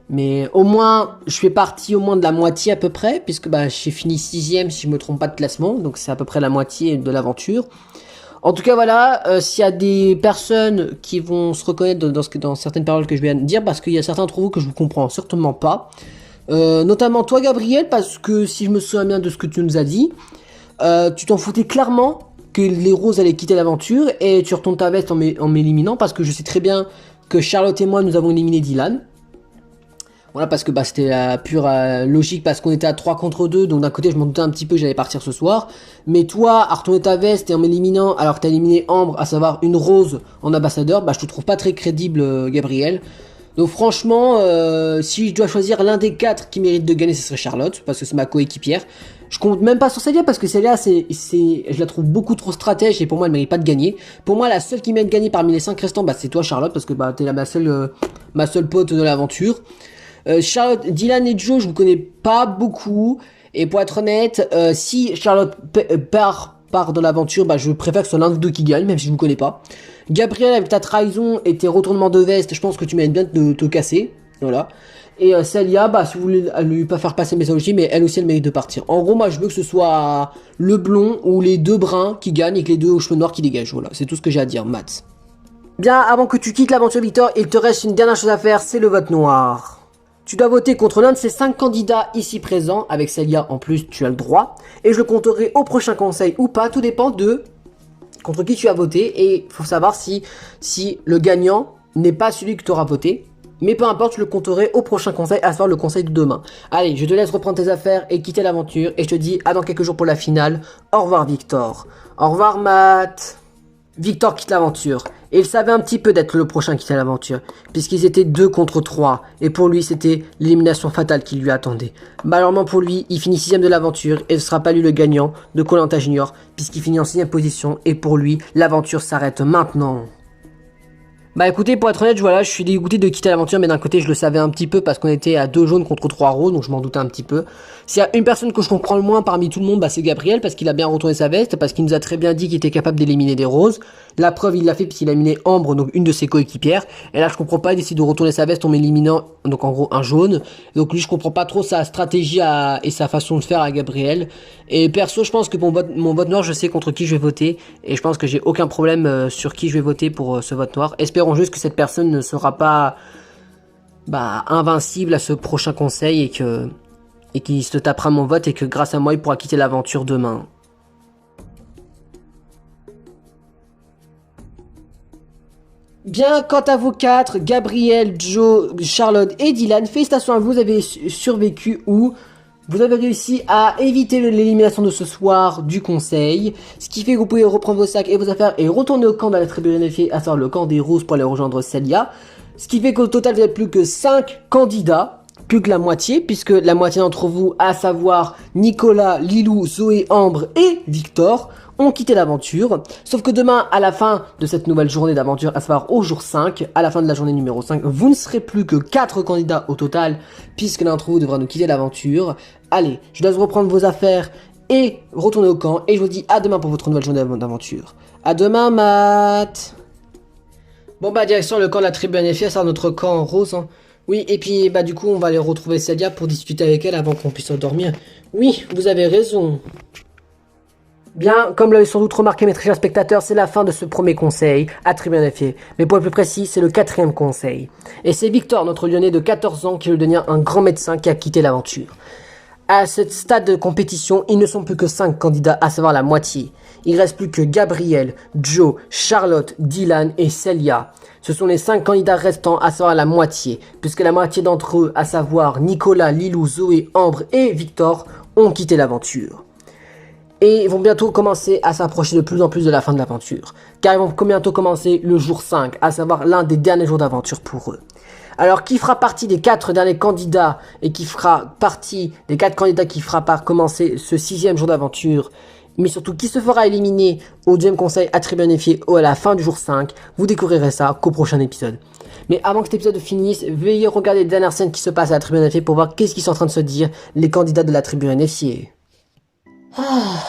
Mais au moins, je fais partie au moins de la moitié à peu près, puisque bah, j'ai fini 6ème si je me trompe pas de classement, donc c'est à peu près la moitié de l'aventure. En tout cas voilà, s'il y a des personnes qui vont se reconnaître dans certaines paroles que je viens de dire, parce qu'il y a certains d'entre vous que je vous comprends certainement pas, notamment toi Gabriel, parce que si je me souviens bien de ce que tu nous as dit, tu t'en foutais clairement que les roses allaient quitter l'aventure, et tu retournes ta veste en m'éliminant, parce que je sais très bien que Charlotte et moi nous avons éliminé Dylan. Voilà, parce que bah, c'était la pure logique, parce qu'on était à 3 contre 2, donc d'un côté je m'en doutais un petit peu que j'allais partir ce soir. Mais toi, à retourner ta veste et en m'éliminant, alors que t'as éliminé Ambre, à savoir une rose en ambassadeur, bah je te trouve pas très crédible, Gabriel. Donc franchement, si je dois choisir l'un des 4 qui mérite de gagner, ce serait Charlotte, parce que c'est ma coéquipière. Je compte même pas sur Célia, parce que Célia, je la trouve beaucoup trop stratège, et pour moi, elle mérite pas de gagner. Pour moi, la seule qui mérite de gagner parmi les 5 restants, bah c'est toi Charlotte, parce que bah t'es ma seule pote de l'aventure. Charlotte, Dylan et Joe, je vous connais pas beaucoup. Et pour être honnête, si Charlotte part dans l'aventure, bah je préfère que ce soit l'un des deux qui gagne, même si je vous connais pas. Gabriel, avec ta trahison et tes retournements de veste, je pense que tu mérites bien de te casser. Voilà. Et Célia, bah si vous voulez lui pas faire passer mes message, mais elle aussi elle mérite de partir. En gros, moi je veux que ce soit le blond ou les 2 bruns qui gagnent et que les 2 aux cheveux noirs qui dégagent. Voilà, c'est tout ce que j'ai à dire, Matt. Bien, avant que tu quittes l'aventure Victor, il te reste une dernière chose à faire, c'est le vote noir. Tu dois voter contre l'un de ces 5 candidats ici présents, avec Célia en plus tu as le droit, et je le compterai au prochain conseil ou pas, tout dépend de contre qui tu as voté, et il faut savoir si le gagnant n'est pas celui que tu auras voté, mais peu importe, je le compterai au prochain conseil, à savoir le conseil de demain. Allez, je te laisse reprendre tes affaires et quitter l'aventure, et je te dis à dans quelques jours pour la finale. Au revoir Victor. Au revoir Matt. Victor quitte l'aventure, et il savait un petit peu d'être le prochain qui quittait l'aventure, puisqu'ils étaient 2 contre 3, et pour lui c'était l'élimination fatale qui lui attendait. Malheureusement pour lui, il finit 6ème de l'aventure, et ce sera pas lui le gagnant de Koh-Lanta Junior, puisqu'il finit en 6ème position, et pour lui, l'aventure s'arrête maintenant. Bah écoutez, pour être honnête, voilà, je suis dégoûté de quitter l'aventure, mais d'un côté je le savais un petit peu parce qu'on était à 2 jaunes contre 3 roses, donc je m'en doutais un petit peu. S'il y a une personne que je comprends le moins parmi tout le monde, bah c'est Gabriel, parce qu'il a bien retourné sa veste, parce qu'il nous a très bien dit qu'il était capable d'éliminer des roses. La preuve, il l'a fait puisqu'il a éliminé Ambre, donc une de ses coéquipières. Et là je comprends pas, il décide de retourner sa veste en m'éliminant, donc en gros un jaune. Donc lui je comprends pas trop sa stratégie et sa façon de faire à Gabriel. Et perso, je pense que mon vote noir, je sais contre qui je vais voter, et je pense que j'ai aucun problème sur qui je vais voter pour ce vote noir. Espérons juste que cette personne ne sera pas invincible à ce prochain conseil, et qu'il se tapera mon vote, et que grâce à moi il pourra quitter l'aventure demain. Bien, quant à vous 4, Gabriel, Joe, Charlotte et Dylan, félicitations à vous, vous avez survécu ou vous avez réussi à éviter l'élimination de ce soir du conseil, ce qui fait que vous pouvez reprendre vos sacs et vos affaires et retourner au camp de la tribu Rénéfiée, à savoir le camp des roses pour aller rejoindre Célia. Ce qui fait qu'au total vous n'êtes plus que 5 candidats, plus que la moitié, puisque la moitié d'entre vous, à savoir Nicolas, Lilou, Zoé, Ambre et Victor, ont quitté l'aventure. Sauf que demain, à la fin de cette nouvelle journée d'aventure, à savoir au jour 5, à la fin de la journée numéro 5, vous ne serez plus que 4 candidats au total, puisque l'un d'entre vous devra nous quitter l'aventure. Allez, je laisse reprendre vos affaires et retourner au camp. Et je vous dis à demain pour votre nouvelle journée d'aventure. À demain, Matt. Bon bah direction le camp de la tribu NFI, c'est notre camp rose. Hein. Oui, et puis bah du coup on va aller retrouver Celia pour discuter avec elle avant qu'on puisse dormir. Oui, vous avez raison. Bien, comme l'avez sans doute remarqué mes très chers spectateurs, c'est la fin de ce premier conseil à tribu NFI. Mais pour être plus précis, c'est le 4e conseil. Et c'est Victor, notre lyonnais de 14 ans, qui veut devenir un grand médecin qui a quitté l'aventure. À ce stade de compétition, ils ne sont plus que 5 candidats, à savoir la moitié. Il reste plus que Gabriel, Joe, Charlotte, Dylan et Celia. Ce sont les 5 candidats restants, à savoir la moitié, puisque la moitié d'entre eux, à savoir Nicolas, Lilou, Zoé, Ambre et Victor, ont quitté l'aventure. Et ils vont bientôt commencer à s'approcher de plus en plus de la fin de l'aventure, car ils vont bientôt commencer le jour 5, à savoir l'un des derniers jours d'aventure pour eux. Alors, qui fera partie des 4 derniers candidats et qui fera partie des 4 candidats qui fera commencer ce 6e jour d'aventure, mais surtout qui se fera éliminer au 2e conseil attribué bénéfié à la fin du jour 5, vous découvrirez ça qu'au prochain épisode. Mais avant que cet épisode finisse, veuillez regarder les dernières scènes qui se passent à la tribu bénéfiée pour voir qu'est-ce qu'ils sont en train de se dire, les candidats de la tribu bénéfiée. Ah,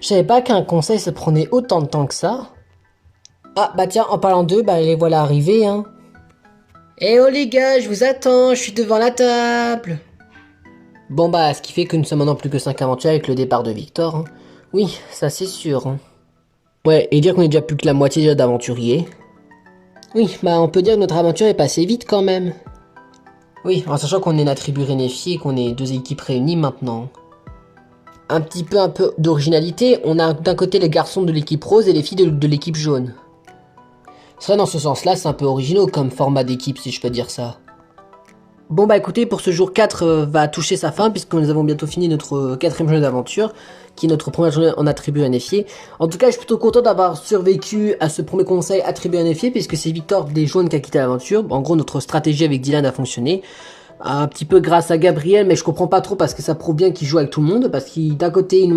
je savais pas qu'un conseil se prenait autant de temps que ça. Ah, bah tiens, en parlant d'eux, bah les voilà arrivés, hein. Eh oh les gars, je vous attends, je suis devant la table. Bon bah, ce qui fait que nous sommes maintenant plus que 5 aventuriers avec le départ de Victor. Hein. Oui, ça c'est sûr. Hein. Ouais, et dire qu'on est déjà plus que la moitié déjà d'aventuriers. Oui, bah on peut dire que notre aventure est passée vite quand même. Oui, en sachant qu'on est la tribu réunifiée et qu'on est 2 équipes réunies maintenant. Un peu d'originalité, on a d'un côté les garçons de l'équipe rose et les filles de l'équipe jaune. C'est vrai, dans ce sens-là, c'est un peu original comme format d'équipe, si je peux dire ça. Bon bah écoutez, pour ce jour 4 va toucher sa fin, puisque nous avons bientôt fini notre 4e journée d'aventure, qui est notre première journée en attribut NFI. En tout cas, je suis plutôt content d'avoir survécu à ce premier conseil attribut NFI, puisque c'est Victor des jaunes qui a quitté l'aventure. En gros, notre stratégie avec Dylan a fonctionné. Un petit peu grâce à Gabriel, mais je comprends pas trop parce que ça prouve bien qu'il joue avec tout le monde, parce qu'il d'un côté il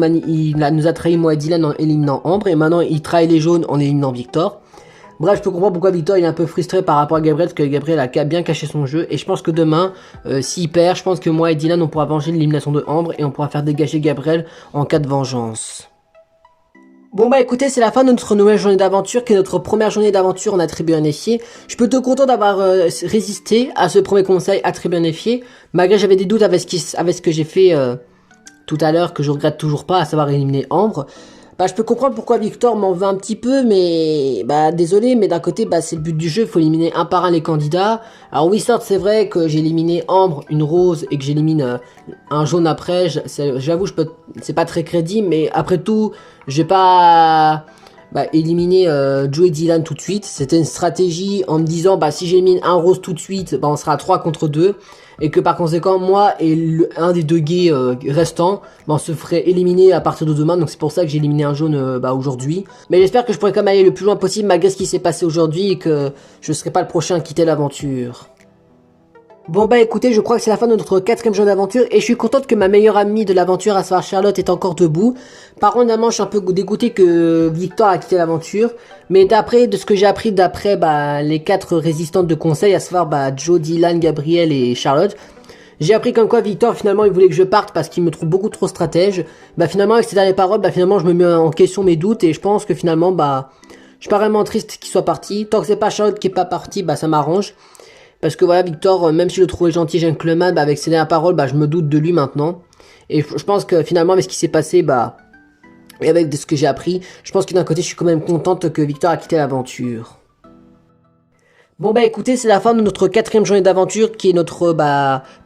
nous a trahi moi et Dylan en éliminant Ambre, et maintenant il trahit les jaunes en éliminant Victor. Bref, je peux comprendre pourquoi Victor il est un peu frustré par rapport à Gabriel, parce que Gabriel a bien caché son jeu, et je pense que demain, s'il perd, je pense que moi et Dylan on pourra venger l'élimination de Ambre, et on pourra faire dégager Gabriel en cas de vengeance. Bon bah écoutez, c'est la fin de notre nouvelle journée d'aventure, qui est notre première journée d'aventure en attribut NFI. Je suis plutôt content d'avoir résisté à ce premier conseil attribut NFI, malgré j'avais des doutes avec ce que j'ai fait tout à l'heure, que je regrette toujours pas, à savoir éliminer Ambre. Bah je peux comprendre pourquoi Victor m'en veut un petit peu, mais bah désolé, mais d'un côté bah c'est le but du jeu, il faut éliminer un par un les candidats. Alors oui certes c'est vrai que j'ai éliminé Ambre, une rose, et que j'élimine un jaune après, j'avoue c'est pas très crédible, mais après tout j'ai pas éliminer Joe et Dylan tout de suite. C'était une stratégie en me disant bah si j'élimine un rose tout de suite, bah on sera à 3 contre 2. Et que par conséquent moi et un des 2 gays restants, bah, on se ferait éliminer à partir de demain. Donc c'est pour ça que j'ai éliminé un jaune aujourd'hui. Mais j'espère que je pourrai quand même aller le plus loin possible malgré ce qui s'est passé aujourd'hui, et que je serai pas le prochain à quitter l'aventure. Bon bah écoutez, je crois que c'est la fin de notre 4e jour d'aventure, et je suis contente que ma meilleure amie de l'aventure, à savoir Charlotte, est encore debout. Par contre, évidemment, je suis un peu dégoûté que Victor a quitté l'aventure, mais de ce que j'ai appris d'après les 4 résistantes de conseil, à savoir Joe, Dylan, Gabriel et Charlotte, j'ai appris comme quoi Victor finalement il voulait que je parte parce qu'il me trouve beaucoup trop stratège. Finalement avec ces dernières paroles, finalement je me mets en question mes doutes, et je pense que finalement je suis pas vraiment triste qu'il soit parti. Tant que c'est pas Charlotte qui est pas parti, ça m'arrange. Parce que voilà, Victor, même si je le trouvais gentil, gentleman, avec ses dernières paroles, je me doute de lui maintenant. Et je pense que finalement, avec ce qui s'est passé, et avec ce que j'ai appris, je pense que d'un côté, je suis quand même contente que Victor a quitté l'aventure. Bon écoutez, c'est la fin de notre 4e journée d'aventure, qui est notre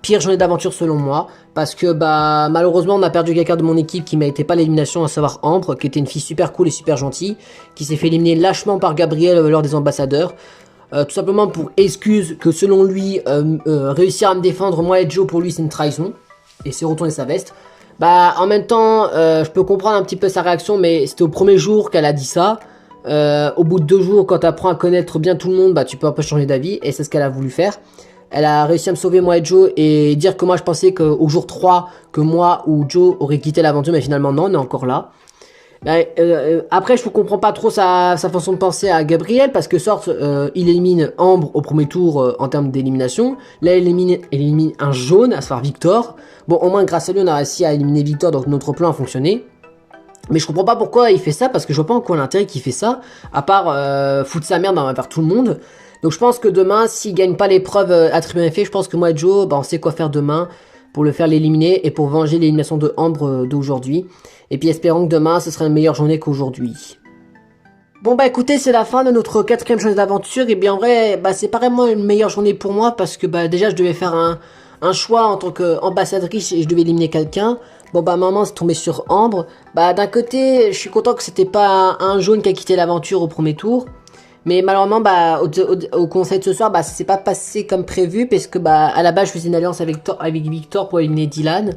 pire journée d'aventure selon moi. Parce que malheureusement, on a perdu quelqu'un de mon équipe qui méritait pas l'élimination, à savoir Ambre, qui était une fille super cool et super gentille, qui s'est fait éliminer lâchement par Gabriel lors des ambassadeurs. Tout simplement pour excuse que selon lui, réussir à me défendre moi et Joe, pour lui c'est une trahison, et c'est retourner sa veste. En même temps, je peux comprendre un petit peu sa réaction, mais c'était au premier jour qu'elle a dit ça. Au bout de 2 jours, quand tu apprends à connaître bien tout le monde, tu peux un peu changer d'avis, et c'est ce qu'elle a voulu faire. Elle a réussi à me sauver moi et Joe, et dire que moi je pensais qu'au jour 3, que moi ou Joe aurait quitté l'aventure, mais finalement non, on est encore là. Après, je ne comprends pas trop sa façon de penser à Gabriel, parce que Sort, il élimine Ambre au premier tour en termes d'élimination. Là, il élimine un jaune, à savoir Victor. Bon, au moins, grâce à lui, on a réussi à éliminer Victor, donc notre plan a fonctionné. Mais je comprends pas pourquoi il fait ça, parce que je vois pas en quoi l'intérêt qu'il fait ça, à part foutre sa merde envers tout le monde. Donc je pense que demain, s'il gagne pas l'épreuve attribué effet, je pense que moi et Joe, bah, on sait quoi faire demain pour le faire l'éliminer et pour venger l'élimination de Ambre d'aujourd'hui. Et puis espérons que demain, ce sera une meilleure journée qu'aujourd'hui. Bon bah écoutez, c'est la fin de notre quatrième journée d'aventure. Et bien en vrai, bah c'est pas vraiment une meilleure journée pour moi, parce que bah déjà je devais faire un choix en tant qu'ambassadrice et je devais éliminer quelqu'un. Bon bah maman c'est tombé sur Ambre. Bah d'un côté, je suis content que c'était pas un jaune qui a quitté l'aventure au premier tour. Mais malheureusement, bah, au conseil de ce soir, bah, ça s'est pas passé comme prévu, parce que, bah, à la base, je faisais une alliance avec Victor pour éliminer Dylan.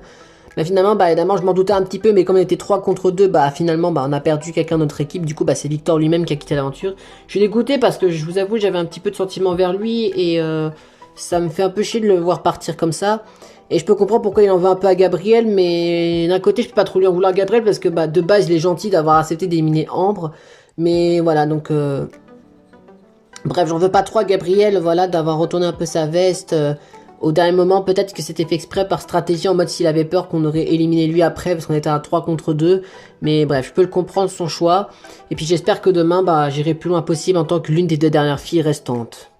Mais finalement, bah, évidemment, je m'en doutais un petit peu, mais comme on était 3 contre 2, bah, finalement, bah, on a perdu quelqu'un de notre équipe. Du coup, bah, c'est Victor lui-même qui a quitté l'aventure. Je suis dégoûté parce que je vous avoue, j'avais un petit peu de sentiment vers lui, et ça me fait un peu chier de le voir partir comme ça. Et je peux comprendre pourquoi il en veut un peu à Gabriel, mais d'un côté, je peux pas trop lui en vouloir à Gabriel, parce que, bah, de base, il est gentil d'avoir accepté d'éliminer Ambre. Mais voilà, donc, bref, j'en veux pas trop à Gabriel, voilà, d'avoir retourné un peu sa veste au dernier moment. Peut-être que c'était fait exprès par stratégie, en mode s'il avait peur qu'on aurait éliminé lui après, parce qu'on était à 3 contre 2. Mais bref, je peux le comprendre, son choix. Et puis j'espère que demain, bah, j'irai plus loin possible en tant que l'une des 2 dernières filles restantes.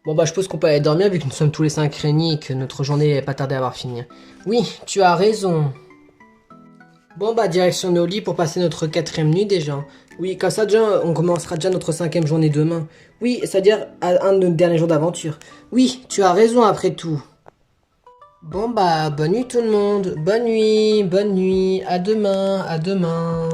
Bon bah je pense qu'on peut aller dormir vu que nous sommes tous les 5 réunis et que notre journée n'est pas tardée à avoir fini. Oui, tu as raison. Bon bah direction nos lits pour passer notre quatrième nuit déjà. Oui, comme ça déjà on commencera déjà notre 5e journée demain. Oui, c'est-à-dire un de nos derniers jours d'aventure. Oui, tu as raison après tout. Bon bah bonne nuit tout le monde. Bonne nuit, à demain, à demain.